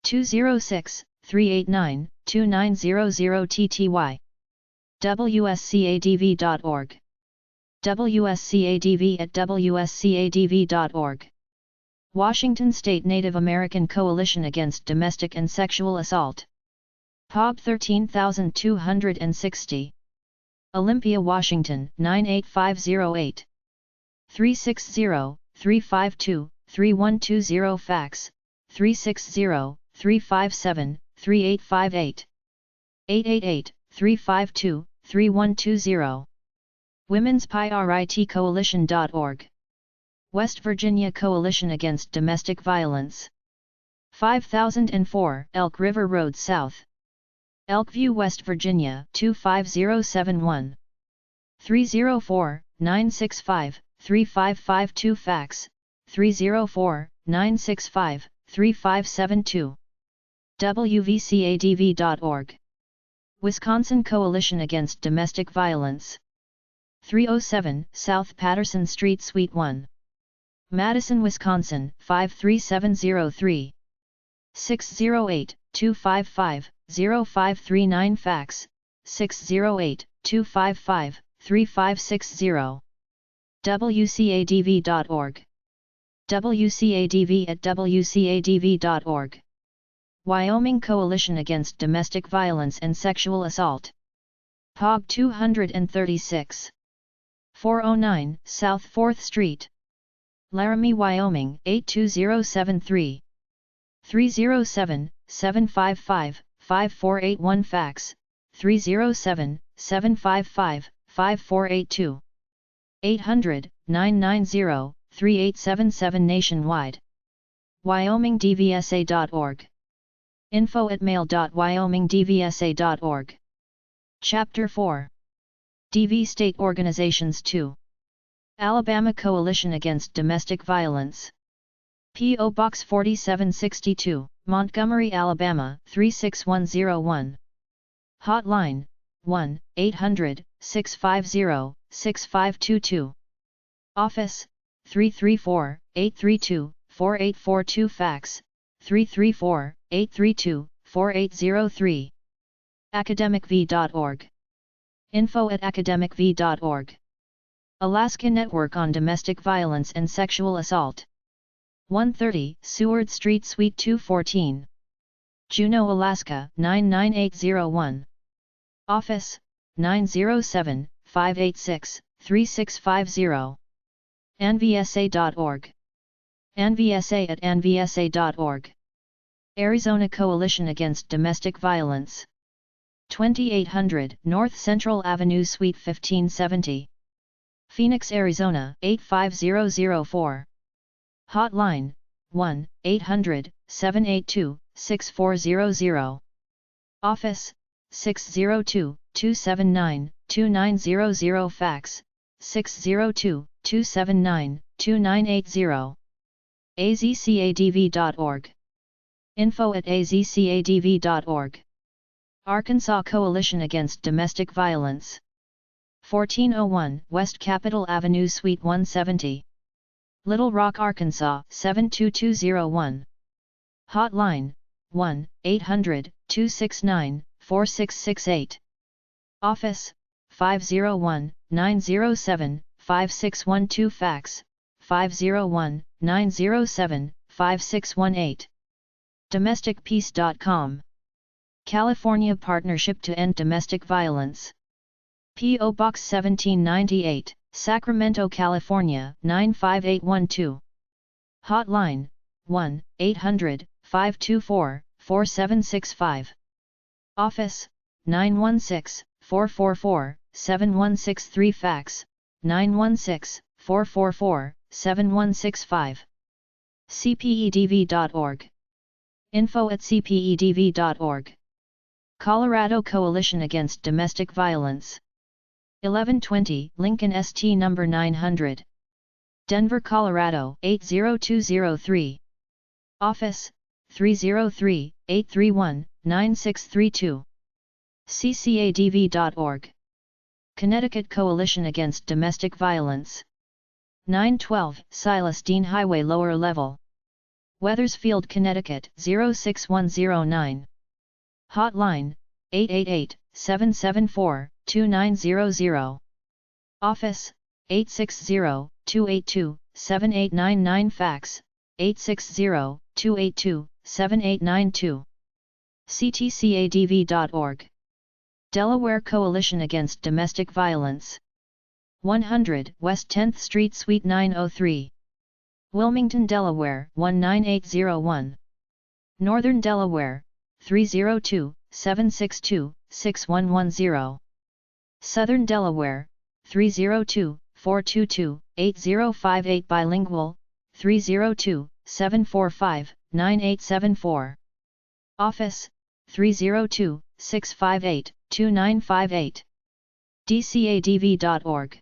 206-389-2900 TTY. wscadv.org. wscadv@wscadv.org. Washington State Native American Coalition Against Domestic and Sexual Assault. POB 13260. Olympia, Washington 98508. 360-352-3120 fax, 360-357-3858. 888-352-3120. Women's PIRIT Coalition.org. West Virginia Coalition Against Domestic Violence. 5004 Elk River Road South. Elkview, West Virginia 25071. 304-965-3552 fax, 304-965-3572. wvcadv.org. Wisconsin Coalition Against Domestic Violence. 307 South Patterson Street, Suite 1. Madison, Wisconsin 53703. 608-255-0539 fax, 608-255-0539. 3560. wcadv.org. wcadv@wcadv.org. Wyoming Coalition Against Domestic Violence and Sexual Assault. POG 236. 409 South 4th Street. Laramie, Wyoming 82073. 307-755-5481 fax, 307-755-5482. 800-990-3877 nationwide. WyomingDVSA.org. info@mail.wyomingdvsa.org. Chapter 4. DV State Organizations 2. Alabama Coalition Against Domestic Violence. P.O. Box 4762, Montgomery, Alabama 36101. Hotline, 1-800-650-6522. Office, 334-832-4842 fax, 334-832-4803. academicv.org. info@academicv.org. Alaska Network on Domestic Violence and Sexual Assault. 130 Seward Street, Suite 214. Juneau, Alaska 99801. Office, 907-586-3650. anvsa.org. anvsa@anvsa.org. Arizona Coalition Against Domestic Violence. 2800 North Central Avenue, Suite 1570. Phoenix, Arizona 85004. Hotline, 1-800-782-6400. Office, 602-279-2900 fax, 602-279-2980. azcadv.org. info@azcadv.org. Arkansas Coalition Against Domestic Violence. 1401 West Capitol Avenue, Suite 170. Little Rock, Arkansas 72201. Hotline, 1-800-269-4668. Office, 501-907-5612 fax, 501-907-5618. DomesticPeace.com. California Partnership to End Domestic Violence. P.O. Box 1798, Sacramento, California 95812. Hotline, 1-800-524-4765. Office, 916-444-7163 fax, 916-444-7165. cpedv.org. info@cpedv.org. Colorado Coalition Against Domestic Violence. 1120 Lincoln St. number 900. Denver, Colorado 80203. Office, 303-831-9632. ccadv.org. Connecticut Coalition Against Domestic Violence. 912 Silas Dean Highway, Lower Level. Weathersfield, Connecticut 06109. Hotline, 888-774-2900. Office, 860-282-7899 fax, 860-282-7892. ctcadv.org. Delaware Coalition Against Domestic Violence. 100 West 10th Street, Suite 903. Wilmington, Delaware 19801. Northern Delaware, 302-762-6110. Southern Delaware, 302-422-8058 bilingual, 302-745-9874. Office, 302-658-2958. dcadv.org.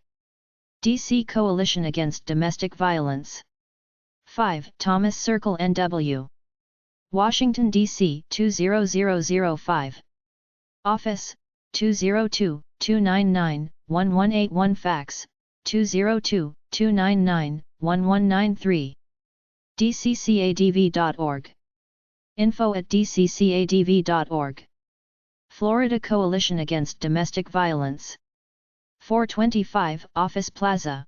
DC Coalition Against Domestic Violence. 5 Thomas Circle, NW. Washington, D.C. 20005. Office, 202-299-1181 fax, 202-299-1193. dccadv.org. info@dccadv.org. Florida Coalition Against Domestic Violence. 425 Office Plaza,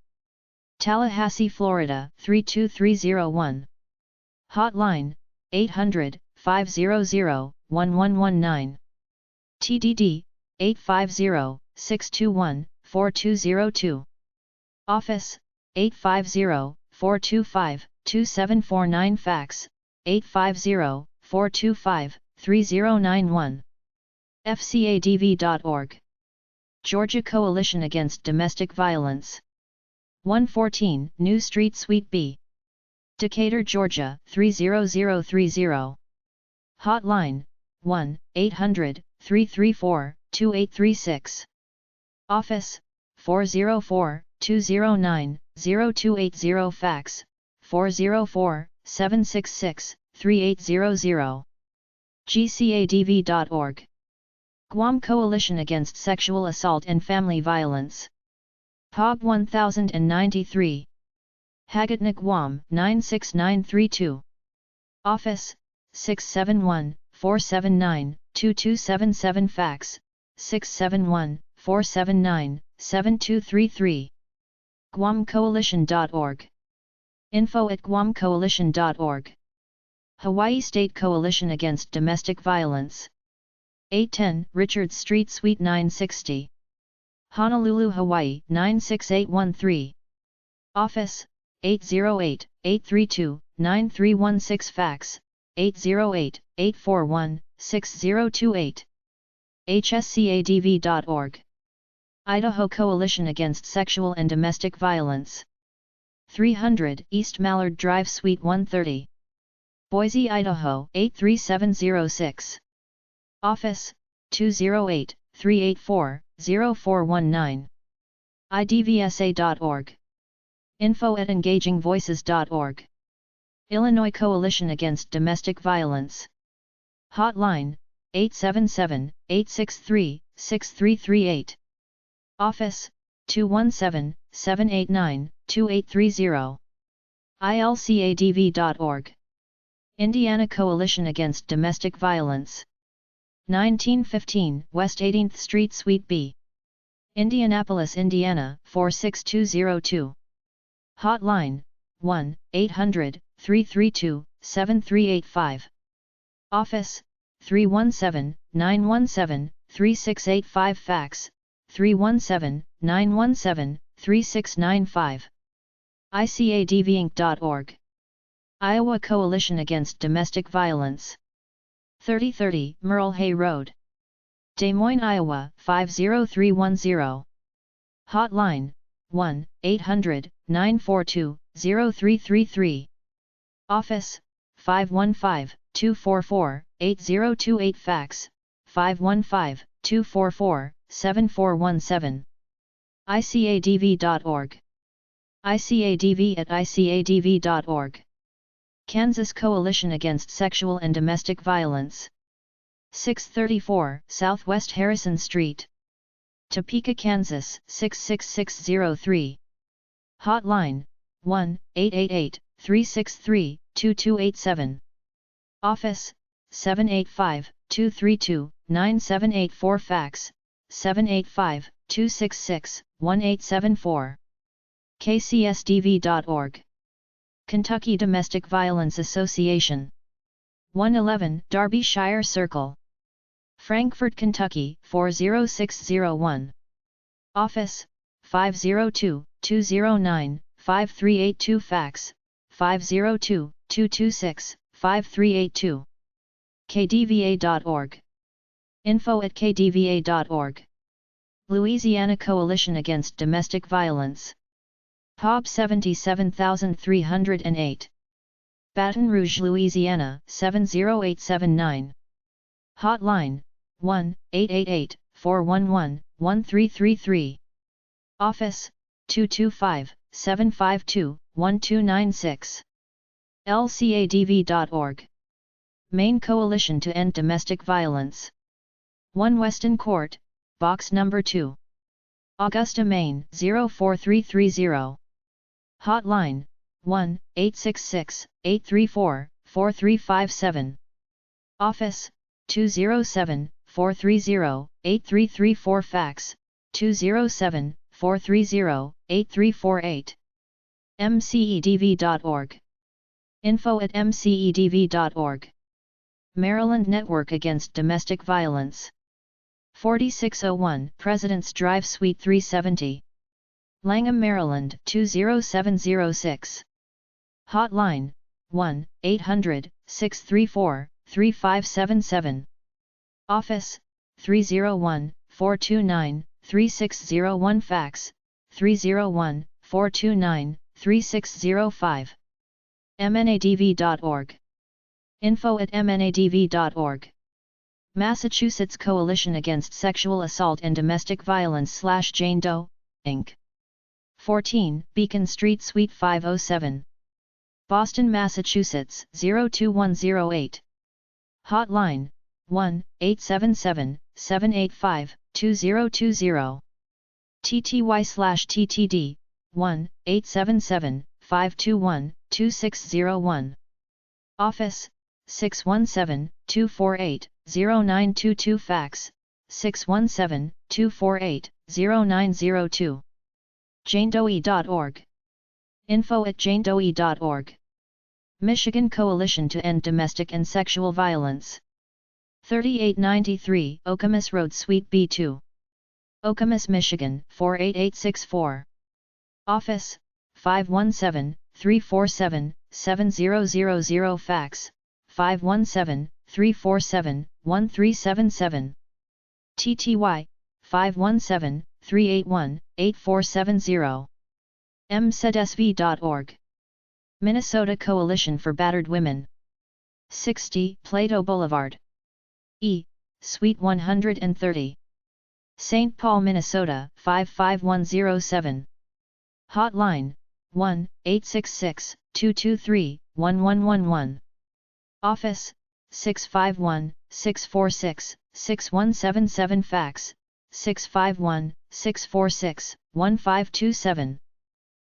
Tallahassee, Florida 32301. Hotline, 800-500-1119. TDD, 850-621-4202. Office, 850-425-2749. Fax, 850-425-3091. FCADV.org. Georgia Coalition Against Domestic Violence. 114 New Street Suite B, Decatur, Georgia 30030. Hotline, 1-800-334-2836. Office, 404-209-0280. Fax, 404-766-3800. GCADV.org. Guam Coalition Against Sexual Assault and Family Violence. POG 1093. Hagatna, Guam 96932. Office, 671-479-2277. Fax, 671-479-7233. GuamCoalition.org. info@guamcoalition.org. Hawaii State Coalition Against Domestic Violence. 810 Richards Street Suite 960. Honolulu, Hawaii 96813. Office, 808-832-9316. Fax, 808-841-6028. HSCADV.org. Idaho Coalition Against Sexual and Domestic Violence. 300 East Mallard Drive Suite 130. Boise, Idaho 83706. Office, 208-384-0419. IDVSA.org. info@engagingvoices.org. Illinois Coalition Against Domestic Violence. Hotline, 877-863-6338. Office, 217-789-2830. ILCADV.org. Indiana Coalition Against Domestic Violence. 1915 West 18th Street Suite B, Indianapolis, Indiana 46202. Hotline, 1-800-332-7385. Office, 317-917-3685. Fax, 317-917-3695. ICADVinc.org. Iowa Coalition Against Domestic Violence. 3030 Merle Hay Road, Des Moines, Iowa 50310. Hotline, 1-800-942-0333. Office, 515-244-8028. Fax, 515-244-7417. ICADV.org. ICADV@ICADV.org. Kansas Coalition Against Sexual and Domestic Violence. 634 Southwest Harrison Street, Topeka, Kansas 66603. Hotline, 1-888-363-2287. Office, 785-232-9784. Fax, 785-266-1874. KCSDV.org. Kentucky Domestic Violence Association. 111 Derbyshire Circle, Frankfort, Kentucky 40601. Office, 502-209-5382. Fax, 502-226-5382. KDVA.org. info@kdva.org. Louisiana Coalition Against Domestic Violence. POB 77308. Baton Rouge, Louisiana 70879. Hotline, 1-888-411-1333. Office, 225-752-1296. LCADV.org. Maine Coalition to End Domestic Violence. 1 Weston Court, Box No. 2. Augusta, Maine 04330. Hotline, 1-866-834-4357. Office, 207-430-8334. Fax, 430-8348. mcedv.org. info@mcedv.org. Maryland Network Against Domestic Violence. 4601 President's Drive Suite 370. Langham, Maryland 20706. Hotline 1-800-634-3577. Office 301-429-3601. Fax 301-429-3605. mnadv.org. info@mnadv.org. Massachusetts Coalition Against Sexual Assault and Domestic Violence / Jane Doe, Inc. 14 Beacon Street Suite 507. Boston, Massachusetts 02108. Hotline 1-877-785-2020. TTY/TTD 1-877-521-2601. Office 617-248-0922. Fax 617-248-0902. janedoe.org. info@janedoe.org. Michigan Coalition to End Domestic and Sexual Violence. 3893 Ecommerce Road Suite B2. Ecommerce, Michigan 48864. Office 517-347-7000. Fax 517-347-1377. TTY 517-381-8470. mcedv.org. Minnesota Coalition for Battered Women. 60 Plato Boulevard. E. Suite 130. St. Paul, Minnesota 55107. Hotline 1-866-223-1111. Office 651-646-6177. Fax 651-646-1527.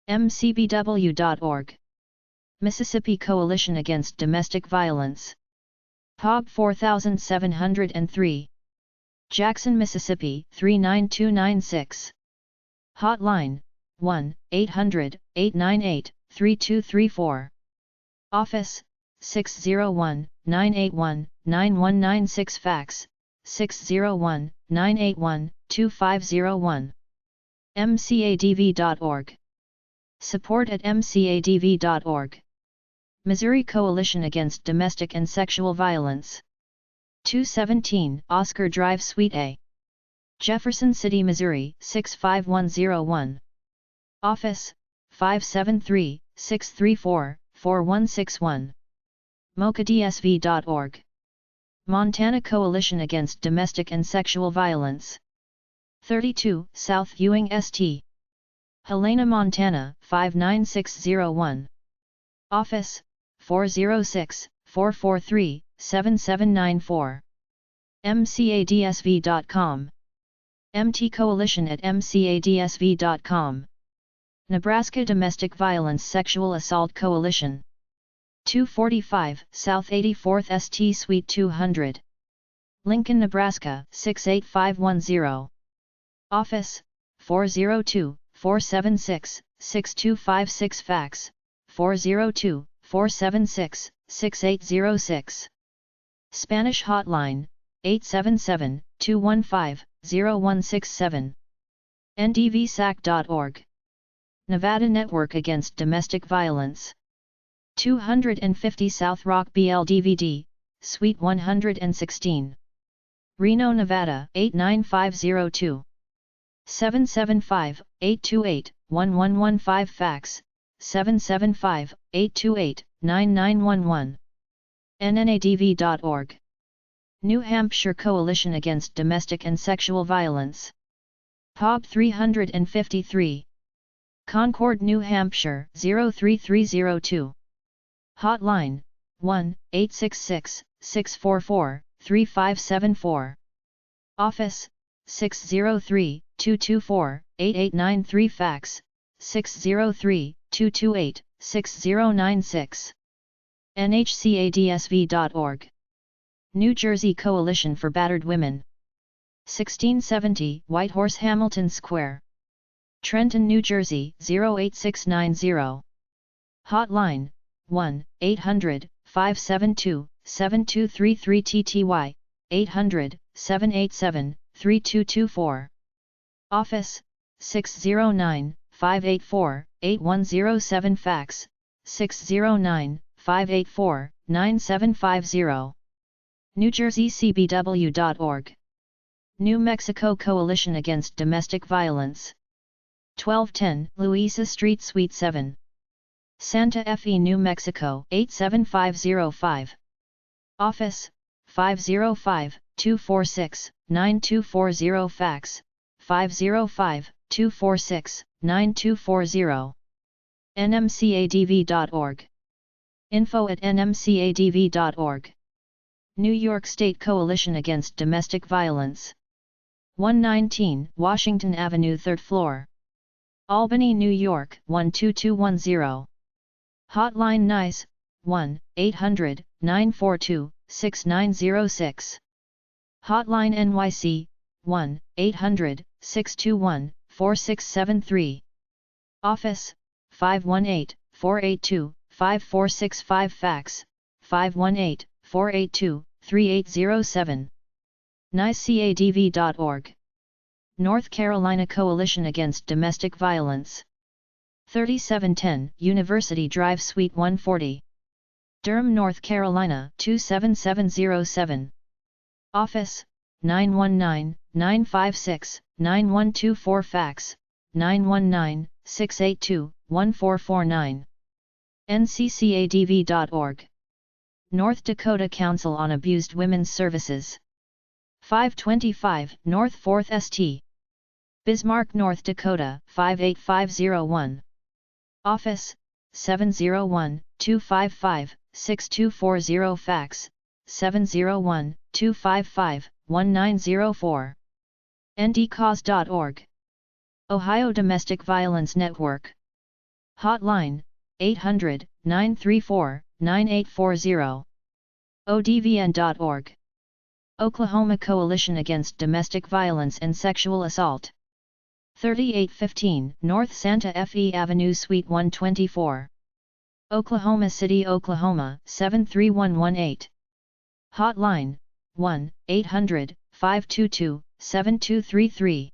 mcbw.org. Mississippi Coalition Against Domestic Violence. epub 4703. Jackson, Mississippi 39296. Hotline 1-800-898-3234. Office 601-981-9196. Fax 601-981-2501. mcadv.org. support@mcadv.org. Missouri Coalition Against Domestic and Sexual Violence. 217 Oscar Drive Suite A. Jefferson City, Missouri 65101. Office 573-634-4161. mocadsv.org. Montana Coalition Against Domestic and Sexual Violence. 32 South Ewing St. Helena, Montana 59601. Office 406-443-7794. mcadsv.com. mtcoalition@mcadsv.com. Nebraska Domestic Violence Sexual Assault Coalition. 245 South 84th St. Suite 200. Lincoln, Nebraska 68510. Office 402-476-6256. Fax 402-476-6806. Spanish Hotline 877-215-0167. ndvsac.org. Nevada Network Against Domestic Violence. 250 South Rock BLDVD, Suite 116. Reno, Nevada 89502. 775-828-1115. Fax 775-828-9911. nnadv.org. New Hampshire Coalition Against Domestic and Sexual Violence. epub 353. Concord, New Hampshire 03302. Hotline 1-866-644-3574. Office 603-224-8893. Fax 603-228-6096. nhcadsv.org. New Jersey Coalition for Battered Women. 1670 Whitehorse, Hamilton Square. Trenton, New Jersey 08690. Hotline 1-800-572-7233 TTY 800-787-3224. Office 609-584-8107. Fax 609-584-9750. NewJerseyCBW.org. New Mexico Coalition Against Domestic Violence. 1210 Louisa Street, Suite 7. Santa Fe, New Mexico 87505. Office 505-246-9240. Fax 505-246-9240. NMCADV.org. info@nmcadv.org. New York State Coalition Against Domestic Violence. 119 Washington Avenue, 3rd floor. Albany, New York 12210. Hotline NICE 1-800-942-6906. Hotline NYC 1-800-621-4673. Office 518-482-5465. Fax 518-482-3807. NICECADV.org. North Carolina Coalition Against Domestic Violence. 3710 University Drive, Suite 140. Durham, North Carolina 27707. Office 919-956-9124. Fax 919-682-1449. NCCADV.org. North Dakota Council on Abused Women's Services. 525 North 4th St. Bismarck, North Dakota 58501. Office 701-255-6240. Fax 701-255-1904. ndcause.org. Ohio Domestic Violence Network. Hotline 800-934-9840. odvn.org. Oklahoma Coalition Against Domestic Violence and Sexual Assault. 3815 North Santa Fe Avenue, Suite 124. Oklahoma City, Oklahoma 73118. Hotline 1-800-522-7233.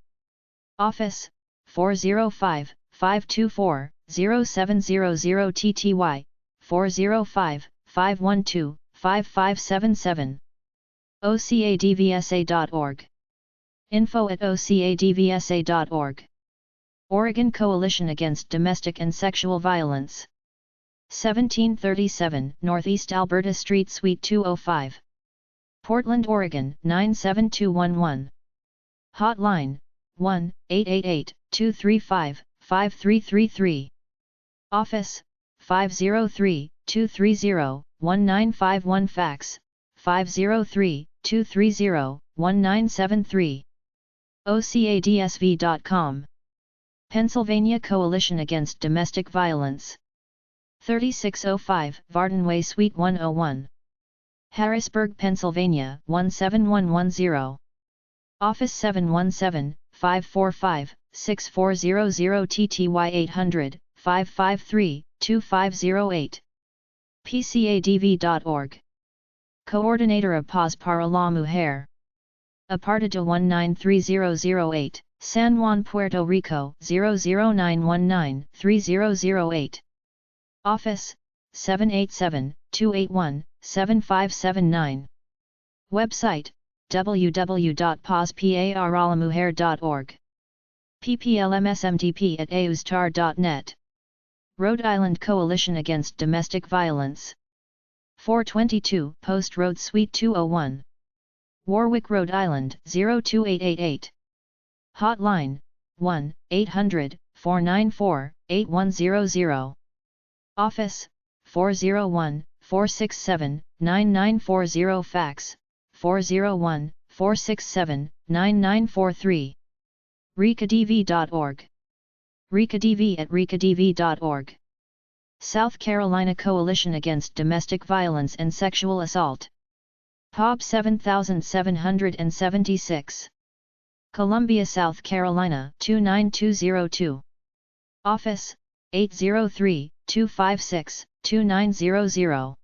Office 405-524-0700 TTY 405-512-5577. OCADVSA.org. info@ocadvsa.org. Oregon Coalition Against Domestic and Sexual Violence. 1737 Northeast Alberta Street, Suite 205. Portland, Oregon 97211. Hotline 1-888-235-5333. Office 503-230-1951. Fax 503-230-1973. OCADSV.com. Pennsylvania Coalition Against Domestic Violence. 3605 Varden Way, Suite 101. Harrisburg, Pennsylvania 17110. Office 717-545-6400 TTY 800-553-2508. PCADV.org. Coordinator Paz para la Mujer. Apartado 193008, San Juan, Puerto Rico 00919-3008. Office 787-281-7579. Website www.pazparalamujer.org. pplmsmdp@austar.net. Rhode Island Coalition Against Domestic Violence. 422 Post Road, Suite 201. Warwick, Rhode Island 02888. Hotline 1-800-494-8100. Office 401-467-9940. Fax 401-467-9943. RikaDV.org. RikaDV@RikaDV.org. South Carolina Coalition Against Domestic Violence and Sexual Assault. POB 7776. Columbia, South Carolina 29202. Office 803-256-2900.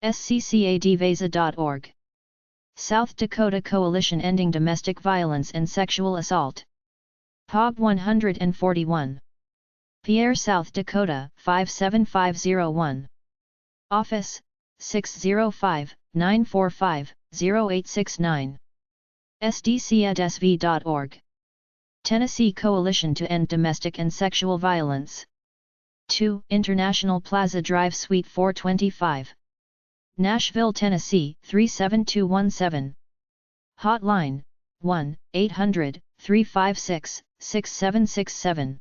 sccadvesa.org. South Dakota Coalition Ending Domestic Violence and Sexual Assault. POG 141. Pierre, South Dakota 57501. Office 605-945-0869. sdcadsv.org. Tennessee Coalition to End Domestic and Sexual Violence. 2 International Plaza Drive Suite 425. Nashville, Tennessee 37217. Hotline 1-800-356-6767.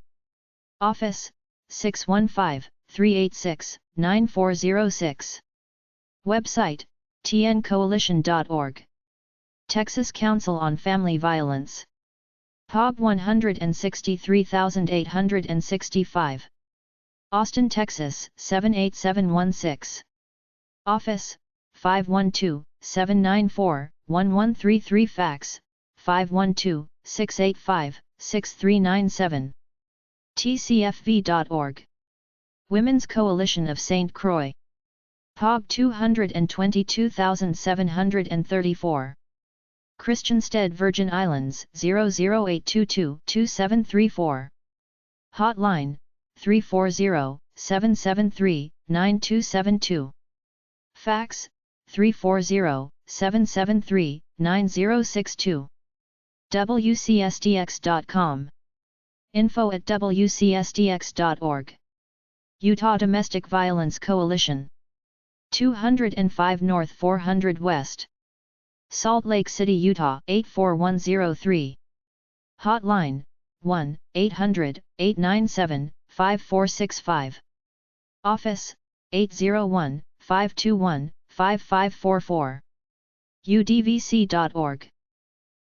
Office 615-386-9406. Website tncoalition.org. Texas Council on Family Violence. POG 163865. Austin, Texas 78716. Office 512-794-1133. Fax 512-685-6397. tcfv.org. Women's Coalition of St. Croix. POG 222734. Christiansted, Virgin Islands 00822-2734. Hotline 340-773-9272. Fax 340-773-9062. wcsdx.com. info@wcsdx.org. Utah Domestic Violence Coalition. 205 North 400 West. Salt Lake City, Utah 84103. Hotline 1-800-897-5465. Office 801-521-5544. udvc.org.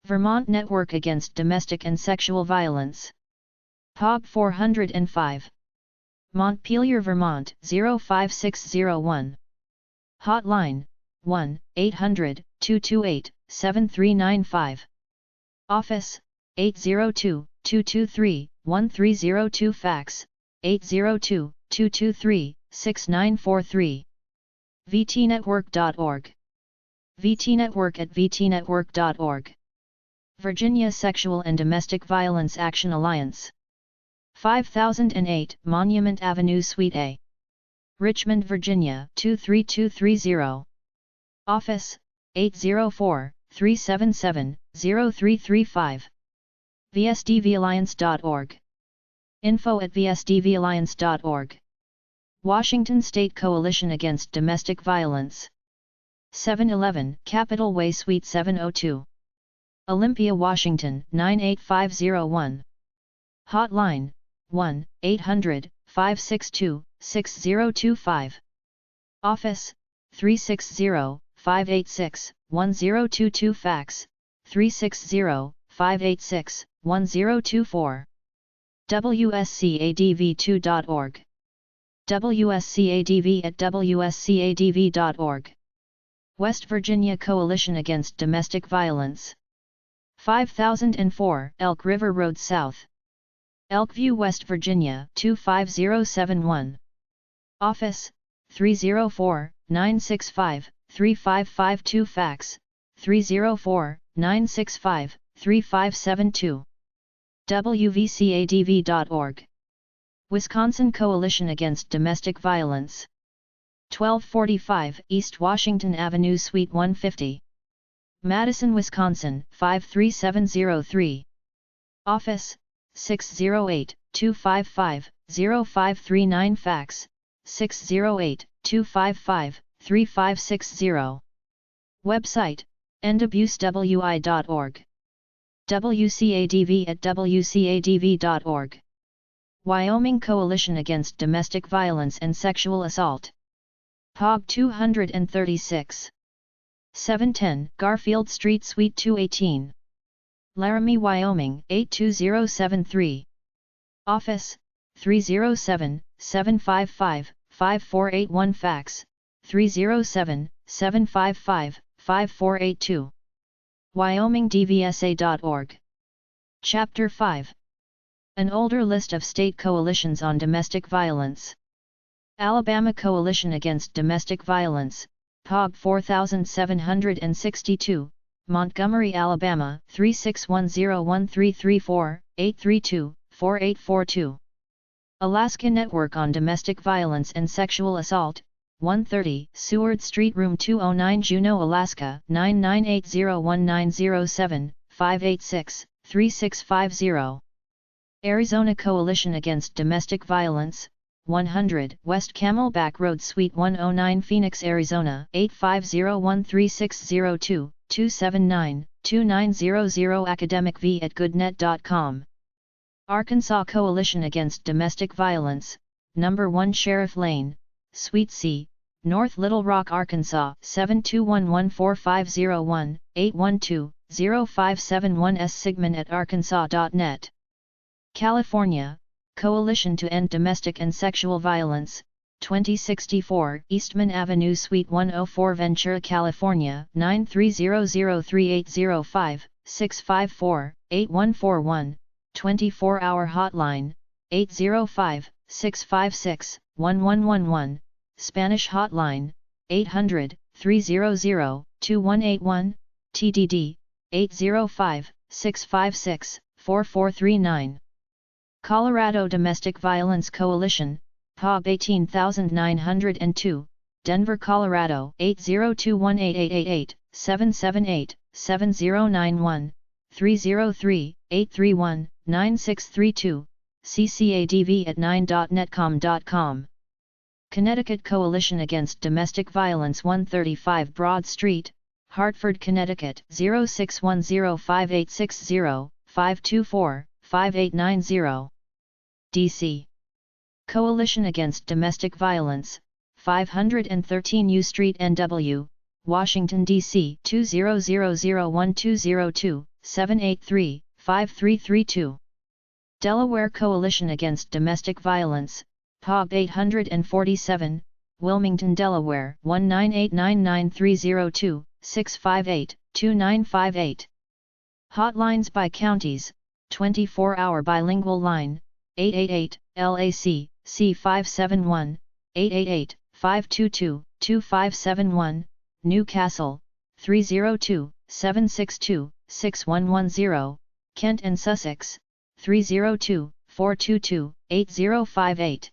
Vermont Network Against Domestic and Sexual Violence. POG 405. Montpelier, Vermont 05601. Hotline 1-800-228-7395. Office 802-223-1302. Fax 802-223-6943. vtnetwork.org. vtnetwork@vtnetwork.org. Virginia Sexual and Domestic Violence Action Alliance. 5008 Monument Avenue, Suite A. Richmond, Virginia 23230. Office 804-377-0335. vsdvalliance.org. info@vsdvalliance.org. Washington State Coalition Against Domestic Violence. 711 Capitol Way, Suite 702. Olympia, Washington 98501. Hotline 1-800-562-6025. Office 360-586-1022. Fax 360-586-1024. wscadv2.org. wscadv@wscadv.org. West Virginia Coalition Against Domestic Violence. 5004 Elk River Road South. Elkview, West Virginia 25071. Office 304-965-3552. Fax 304-965-3572. wvcadv.org. Wisconsin Coalition Against Domestic Violence. 1245 East Washington Avenue, Suite 150. Madison, Wisconsin 53703. Office 608-255-0539. Fax 608-255-3560. Website endabuswi.org. wcadv@wcadv.org. Wyoming Coalition Against Domestic Violence and Sexual Assault. POG 236. 710 Garfield Street, Suite 218. Laramie, Wyoming 82073. Office 307-755-5481. Fax 307-755-5482. wyomingdvsa.org. Chapter 5. An older list of state coalitions on domestic violence. Alabama Coalition Against Domestic Violence, POG 4762, Montgomery, Alabama 36101334, 832-4842. Alaska Network on Domestic Violence and Sexual Assault, 130 Seward Street, Room 209, Juneau, Alaska 99801907586, 3650. Arizona Coalition Against Domestic Violence, 100 West Camelback Road, Suite 109, Phoenix, Arizona 85013602, 279-2900, academicv@goodnet.com. Arkansas Coalition Against Domestic Violence, No. 1 Sheriff Lane, Suite C, North Little Rock, Arkansas 72114501812, 812-0571, sigmund@arkansas.net. California, Coalition to End Domestic and Sexual Violence, 2064 Eastman Avenue, Suite 104, Ventura, California 93003805654, 8141, 24-hour hotline, 805-656-1111, Spanish hotline, 800-300-2181, TDD, 805-656-4439. Colorado Domestic Violence Coalition, POG 18902, Denver, Colorado 802188888, 778-7091, 303-831-9632, ccadv@9.netcom.com. Connecticut Coalition Against Domestic Violence, 135 Broad Street, Hartford, Connecticut 06105860-524-5890. DC. Coalition Against Domestic Violence, 513 U Street, NW, Washington, D.C. 20001202, 783-5332. Delaware Coalition Against Domestic Violence, POG 847, Wilmington, Delaware 19899302658, 2958. Hotlines by counties, 24-hour bilingual line, 888-LAC, C571, 888-522-2571, Newcastle, 302-762-6110, Kent and Sussex, 302-422-8058.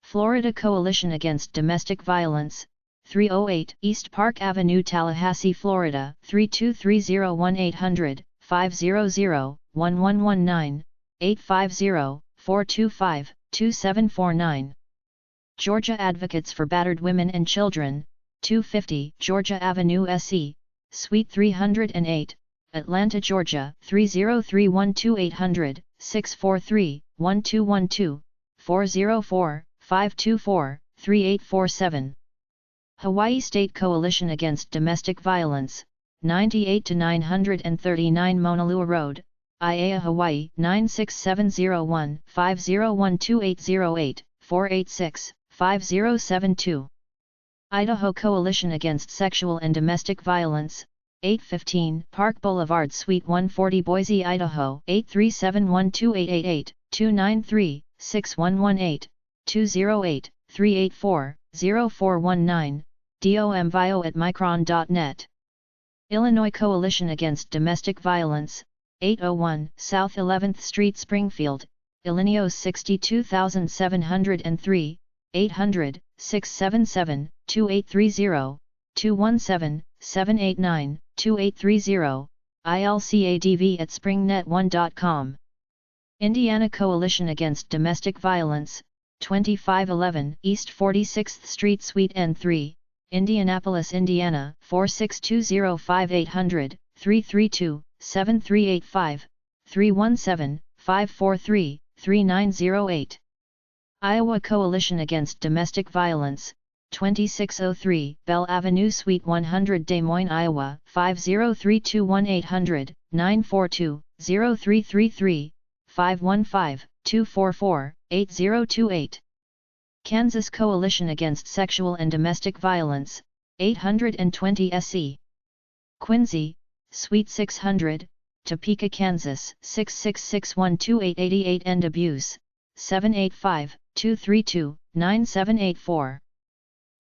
Florida Coalition Against Domestic Violence, 308 East Park Avenue, Tallahassee, Florida 32301-800-500-1119, 850-425-2749. Georgia Advocates for Battered Women and Children, 250 Georgia Avenue, SE, Suite 308, Atlanta, Georgia 30312-800-643-1212, 404-524-3847. Hawaii State Coalition Against Domestic Violence, 98-939 Mauna Lua Road, Aiea, Hawaii 96701-5012-808, 486-5072. Idaho Coalition Against Sexual and Domestic Violence, 815 Park Boulevard, Suite 140, Boise, Idaho 83712-888, 293-6118, 208-384-0419, domvio@micron.net. Illinois Coalition Against Domestic Violence, 801 South 11th Street, Springfield, Illinois 62703, 800-677-2830, 217-789-2830, ilcadv@springnet1.com. Indiana Coalition Against Domestic Violence, 2511 East 46th Street, Suite N3, Indianapolis, Indiana 46205, 800-332-7385, 317-543-3908. Iowa Coalition Against Domestic Violence, 2603 Bell Avenue, Suite 100, Des Moines, Iowa 50321-800-942-0333, 515-244-8028. Kansas Coalition Against Sexual and Domestic Violence, 820 SE. Quincy, Suite 600, Topeka, Kansas 666128888 and abuse 785-232-9784.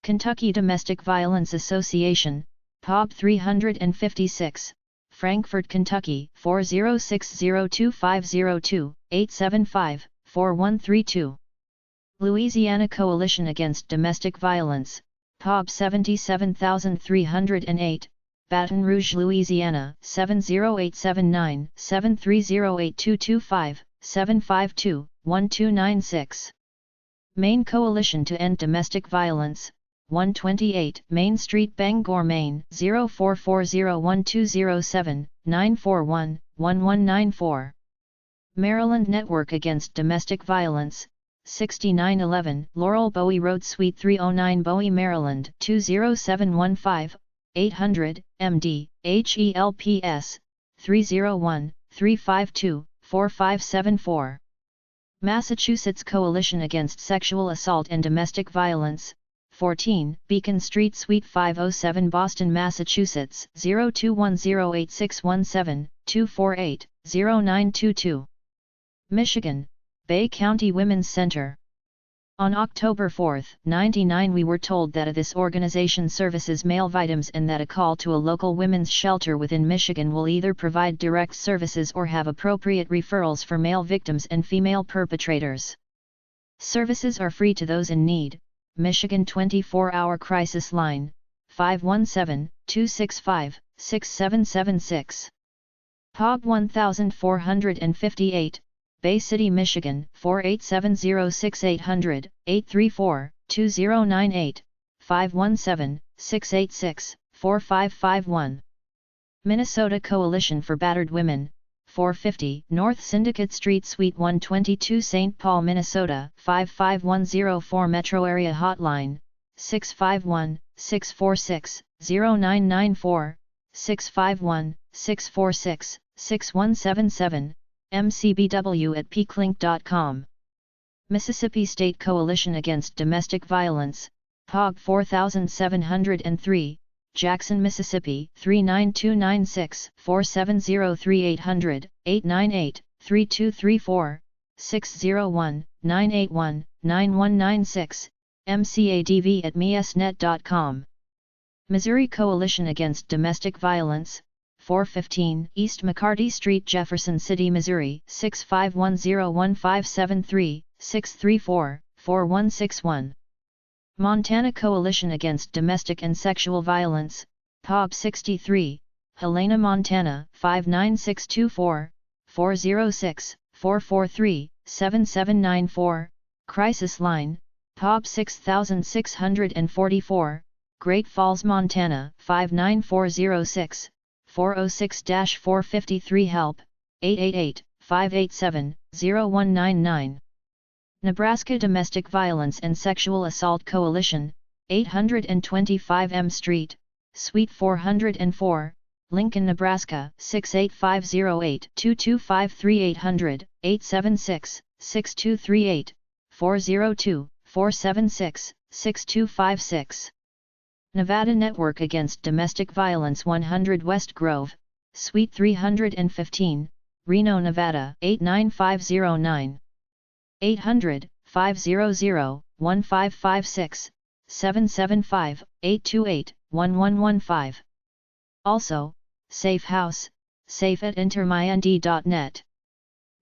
Kentucky Domestic Violence Association, POB 356, Frankfort, Kentucky 40602502-875-4132. Louisiana Coalition Against Domestic Violence, POB 77308, Baton Rouge, Louisiana 70879-7308225-752-1296. Maine Coalition to End Domestic Violence, 128 Main Street, Bangor, Maine 04401207-941-1194. Maryland Network Against Domestic Violence, 6911 Laurel Bowie Road, Suite 309, Bowie, Maryland 20715, 800, MD, HELPS, 301-352-4574. Massachusetts Coalition Against Sexual Assault and Domestic Violence, 14 Beacon Street, Suite 507, Boston, Massachusetts 02108617-248-0922. Michigan, Bay County Women's Center. On October 4, 1999, we were told that this organization services male victims and that a call to a local women's shelter within Michigan will either provide direct services or have appropriate referrals for male victims and female perpetrators. Services are free to those in need. Michigan 24-hour crisis line, 517-265-6776. POB 1458, Bay City, Michigan 48706800-834-2098, 517-686-4551. Minnesota Coalition for Battered Women, 450 North Syndicate Street, Suite 122, St. Paul, Minnesota 55104. Metro Area Hotline, 651-646-0994, 651-646-6177, mcbw@peaklink.com. Mississippi State Coalition Against Domestic Violence, POG 4703, Jackson, Mississippi 39296-4703800-898-3234, 601-981-9196, mcadv@mesnet.com. Missouri Coalition Against Domestic Violence, 415 East McCarty Street, Jefferson City, Missouri 651-01573-634-4161. Montana Coalition Against Domestic and Sexual Violence, POB 63, Helena, Montana 59624-406-443-7794, Crisis Line, POB 6644, Great Falls, Montana 59406, 406-453. Help, 888-587-0199. Nebraska Domestic Violence and Sexual Assault Coalition, 825 M Street, Suite 404, Lincoln, Nebraska 68508-2253800-876-6238, 402-476-6256. Nevada Network Against Domestic Violence, 100 West Grove, Suite 315, Reno, Nevada 89509. 800-500-1556, 775-828-1115. Also, Safe House, safe@intermynd.net.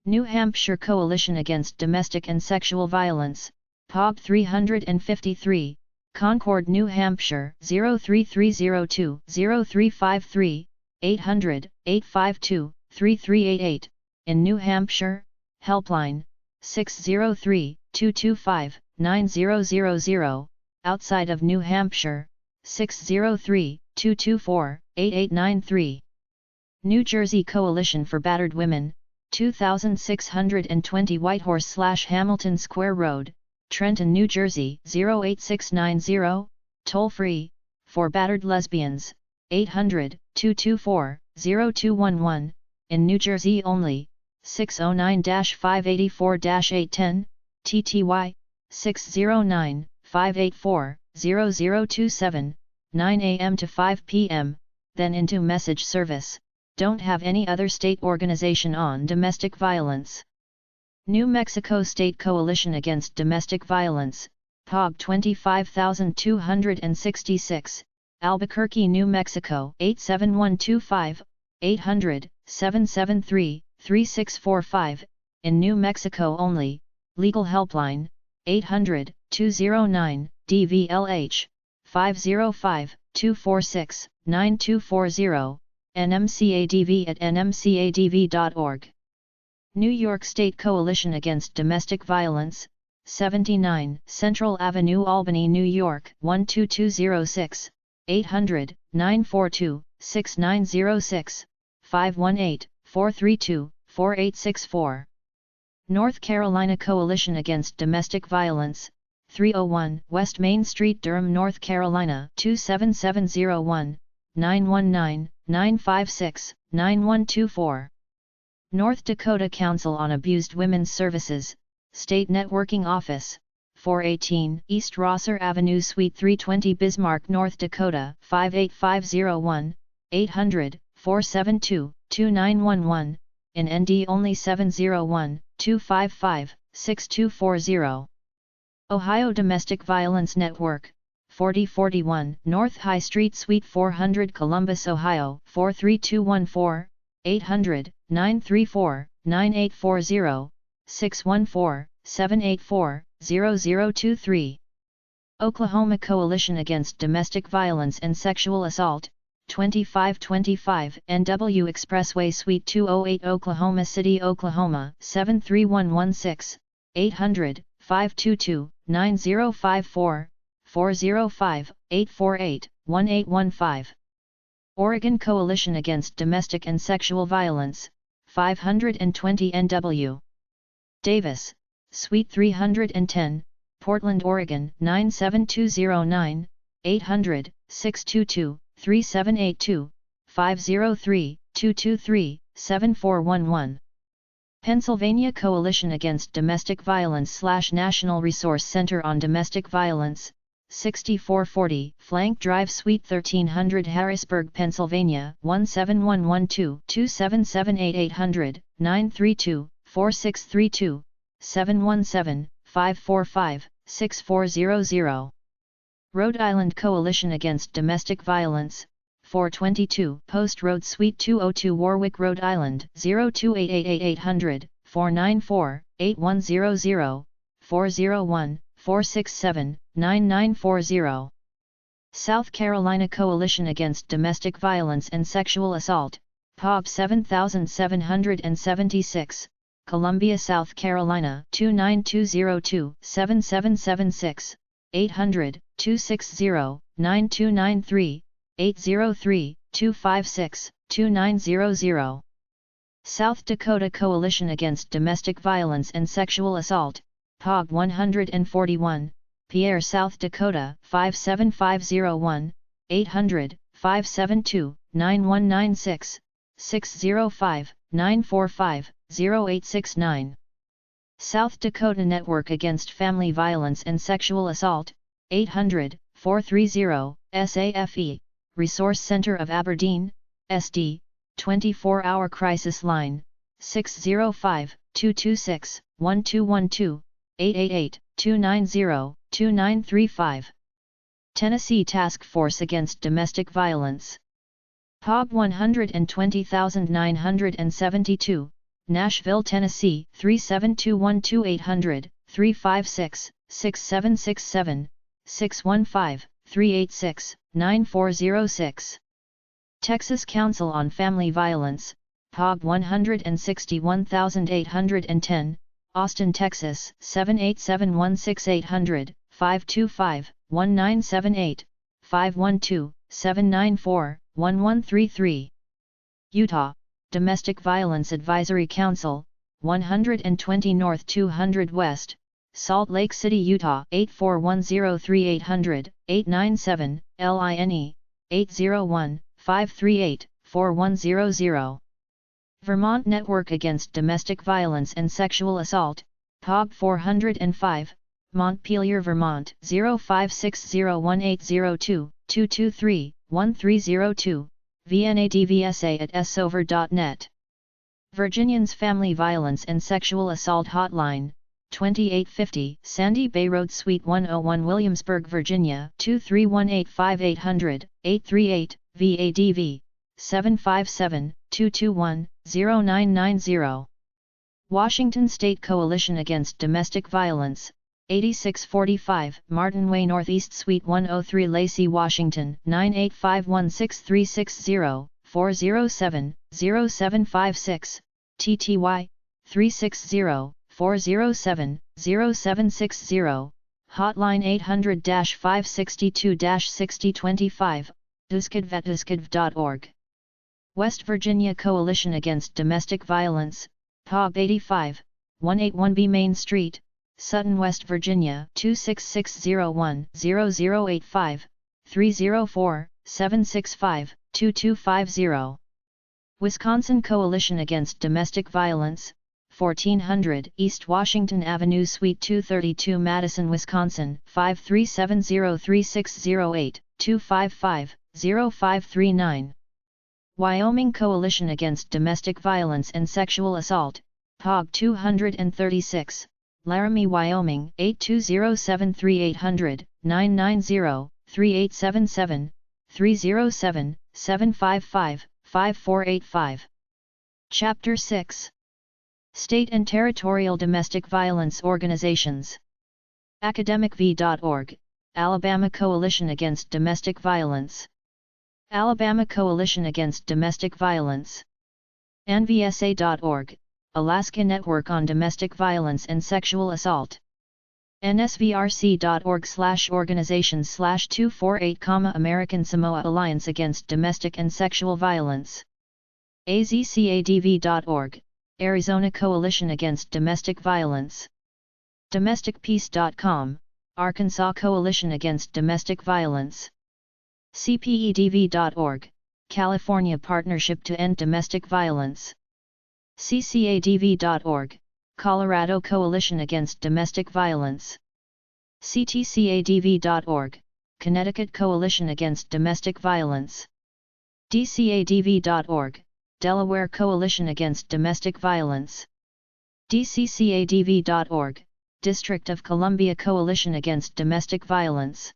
New Hampshire Coalition Against Domestic and Sexual Violence, POB 353, Concord, New Hampshire 03302-0353, 800-852-3388, in New Hampshire, Helpline, 603-225-9000, outside of New Hampshire, 603-224-8893. New Jersey Coalition for Battered Women, 2620 Whitehorse/Hamilton Square Road, Trenton, New Jersey 08690, toll-free, for battered lesbians, 800-224-0211, in New Jersey only, 609-584-810, TTY, 609-584-0027, 9 a.m. to 5 p.m., then into message service, don't have any other state organization on domestic violence. New Mexico State Coalition Against Domestic Violence, POG 25266, Albuquerque, New Mexico 87125, 800-773-3645, in New Mexico only, Legal Helpline, 800-209-DVLH, 505-246-9240, nmcadv@nmcadv.org. New York State Coalition Against Domestic Violence, 79 Central Avenue, Albany, New York 12206, 800-942-6906, 518-432-4864. North Carolina Coalition Against Domestic Violence, 301 West Main Street, Durham, North Carolina 27701, 919-956-9124. North Dakota Council on Abused Women's Services, State Networking Office, 418 East Rosser Avenue, Suite 320, Bismarck, North Dakota 58501, 800-472-2911, in ND only 701-255-6240. Ohio Domestic Violence Network, 4041 North High Street, Suite 400, Columbus, Ohio 43214, 800-934-9840, 614-784-0023. Oklahoma Coalition Against Domestic Violence and Sexual Assault, 2525 NW Expressway, Suite 208, Oklahoma City, Oklahoma 73116, 800-522-9054, 405-848-1815. Oregon Coalition Against Domestic and Sexual Violence, 520 NW. Davis, Suite 310, Portland, Oregon 97209, 800-622-3782, 503-223-7411. Pennsylvania Coalition Against Domestic Violence / National Resource Center on Domestic Violence, 6440 Flank Drive, Suite 1300, Harrisburg, Pennsylvania 17112-2778800, 932-4632, 717-545-6400. Rhode Island Coalition Against Domestic Violence, 422 Post Road, Suite 202, Warwick, Rhode Island 0288800, 494-8100, 401-467-9940. South Carolina Coalition Against Domestic Violence and Sexual Assault, POB 7776, Columbia, South Carolina 29202-7776, 800-260-9293, 803-256-2900. South Dakota Coalition Against Domestic Violence and Sexual Assault, POG 141, Pierre, South Dakota 57501, 800-572-9196, 605-945-0869. South Dakota Network Against Family Violence and Sexual Assault, 800-430-SAFE, Resource Center of Aberdeen, SD, 24-hour crisis line, 605-226-1212, 888-290-2935. Tennessee Task Force Against Domestic Violence, POG 120972, Nashville, Tennessee 37212-800-356-6767, 615-386-9406. Texas Council on Family Violence, POG 161810, Austin, Texas 78716-800-525-1978, 512-794-1133. Utah Domestic Violence Advisory Council, 120 North 200 West, Salt Lake City, Utah 84103-800-897, LINE, 801-538-4100. Vermont Network Against Domestic Violence and Sexual Assault, POG 405, Montpelier, Vermont 05601802223-1302, vnadvsa@sover.net. Virginians Family Violence and Sexual Assault Hotline, 2850 Sandy Bay Road Suite 101 Williamsburg, Virginia 23185800, 838, VADV, 757-221-0990. Washington State Coalition Against Domestic Violence, 8645 Martin Way Northeast Suite 103 Lacey, Washington 985163660, 407-0756, TTY, 360-407-0760, Hotline 800-562-6025, uskadv.org. West Virginia Coalition Against Domestic Violence, POB 85, 181B Main Street, Sutton, West Virginia 26601-0085, 304-765-2250. Wisconsin Coalition Against Domestic Violence, 1400 East Washington Avenue Suite 232 Madison, Wisconsin 53703608255-0539. Wyoming Coalition Against Domestic Violence and Sexual Assault, POG 236, Laramie, Wyoming 820-73800-990-3877-307-755-5485. Chapter 6. State and Territorial Domestic Violence Organizations. academicv.org, Alabama Coalition Against Domestic Violence. Alabama Coalition Against Domestic Violence. NVSA.org, Alaska Network on Domestic Violence and Sexual Assault. nsvrc.org/organizations/248, American Samoa Alliance Against Domestic and Sexual Violence. azcadv.org, Arizona Coalition Against Domestic Violence. domesticpeace.com, Arkansas Coalition Against Domestic Violence. cpedv.org, California Partnership to End Domestic Violence. ccadv.org, Colorado Coalition Against Domestic Violence. ctcadv.org, Connecticut Coalition Against Domestic Violence. dcadv.org, Delaware Coalition Against Domestic Violence. dccadv.org, District of Columbia Coalition Against Domestic Violence.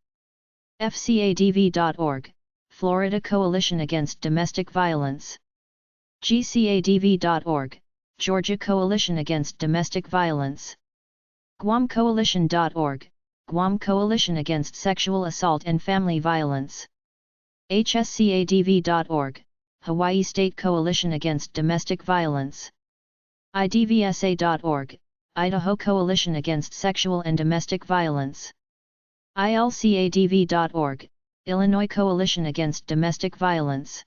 fcadv.org, Florida Coalition Against Domestic Violence. gcadv.org, Georgia Coalition Against Domestic Violence. guamcoalition.org, Guam Coalition Against Sexual Assault and Family Violence. hscadv.org, Hawaii State Coalition Against Domestic Violence. idvsa.org, Idaho Coalition Against Sexual and Domestic Violence. ilcadv.org, Illinois Coalition Against Domestic Violence.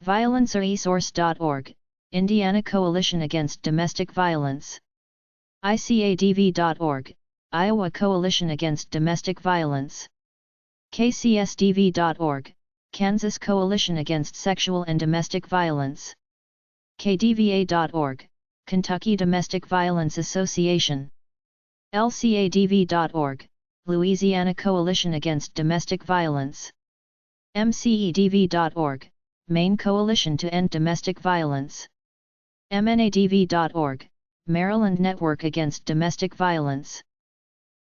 violenceresource.org, Indiana Coalition Against Domestic Violence. icadv.org, Iowa Coalition Against Domestic Violence. kcsdv.org, Kansas Coalition Against Sexual and Domestic Violence. kdva.org, Kentucky Domestic Violence Association. lcadv.org, Louisiana Coalition Against Domestic Violence. mcedv.org, Maine Coalition to End Domestic Violence. mnadv.org, Maryland Network Against Domestic Violence.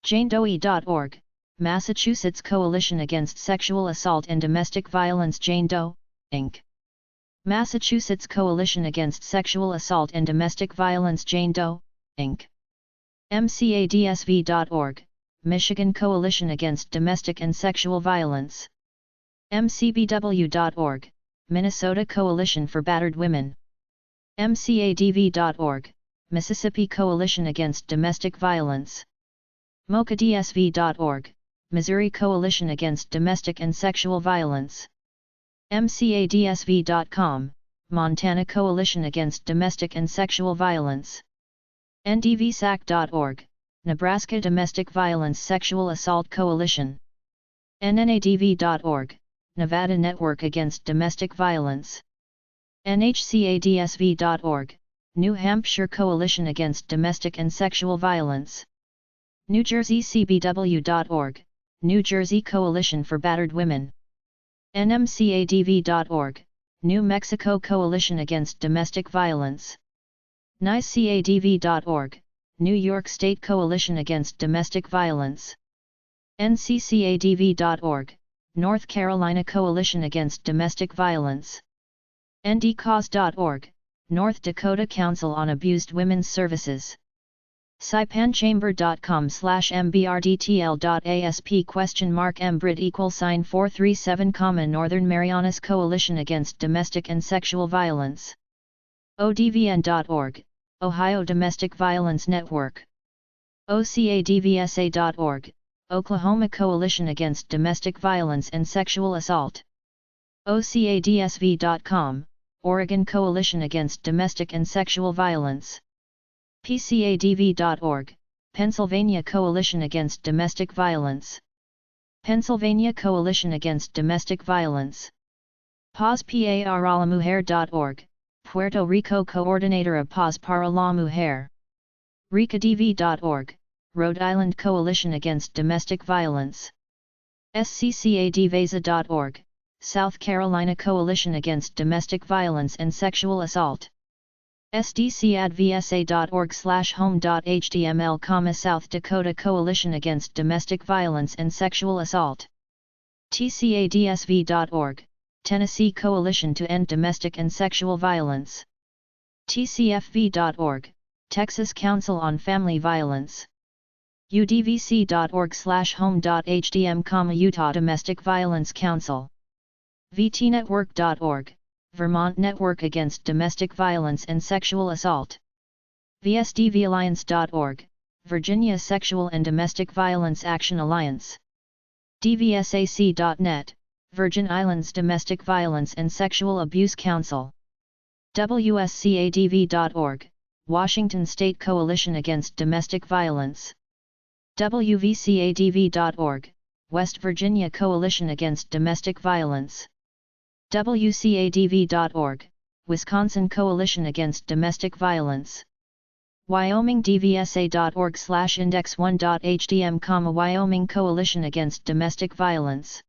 janedoe.org, Massachusetts Coalition Against Sexual Assault and Domestic Violence. Jane Doe, Inc. Massachusetts Coalition Against Sexual Assault and Domestic Violence. Jane Doe, Inc. mcadsv.org, Michigan Coalition Against Domestic and Sexual Violence. mcbw.org, Minnesota Coalition for Battered Women. mcadv.org, Mississippi Coalition Against Domestic Violence. mocadsv.org, Missouri Coalition Against Domestic and Sexual Violence. mcadsv.com, Montana Coalition Against Domestic and Sexual Violence. ndvsac.org, Nebraska Domestic Violence Sexual Assault Coalition. nnadv.org, Nevada Network Against Domestic Violence. nhcadsv.org, New Hampshire Coalition Against Domestic and Sexual Violence. NewJerseyCBW.org, New Jersey Coalition for Battered Women. nmcadv.org, New Mexico Coalition Against Domestic Violence. NYCADV.org, New York State Coalition Against Domestic Violence. NCCADV.org, North Carolina Coalition Against Domestic Violence. NDCause.org, North Dakota Council on Abused Women's Services. SaipanChamber.com/mbrdtl.asp?mbrit = 437, Northern Marianas Coalition Against Domestic and Sexual Violence. ODVN.org, Ohio Domestic Violence Network. OCADVSA.org, Oklahoma Coalition Against Domestic Violence and Sexual Assault. OCADSV.com, Oregon Coalition Against Domestic and Sexual Violence. PCADV.org, Pennsylvania Coalition Against Domestic Violence. Pennsylvania Coalition Against Domestic Violence. PazParaLaMujer.org, Puerto Rico Coordinator of Paz para la Mujer. RicaDV.org, Rhode Island Coalition Against Domestic Violence. SCCADVSA.org, South Carolina Coalition Against Domestic Violence and Sexual Assault. SDCADVSA.org/home.html, South Dakota Coalition Against Domestic Violence and Sexual Assault. TCADSV.org, Tennessee Coalition to End Domestic and Sexual Violence. TCFV.org, Texas Council on Family Violence. UDVC.org/home.htm, Utah Domestic Violence Council. VTNetwork.org, Vermont Network Against Domestic Violence and Sexual Assault. VSDValliance.org, Virginia Sexual and Domestic Violence Action Alliance. DVSAC.net, Virgin Islands Domestic Violence and Sexual Abuse Council. WSCADV.org, Washington State Coalition Against Domestic Violence. WVCADV.org, West Virginia Coalition Against Domestic Violence. WCADV.org, Wisconsin Coalition Against Domestic Violence. WyomingDVSA.org/index1.htm, Wyoming Coalition Against Domestic Violence.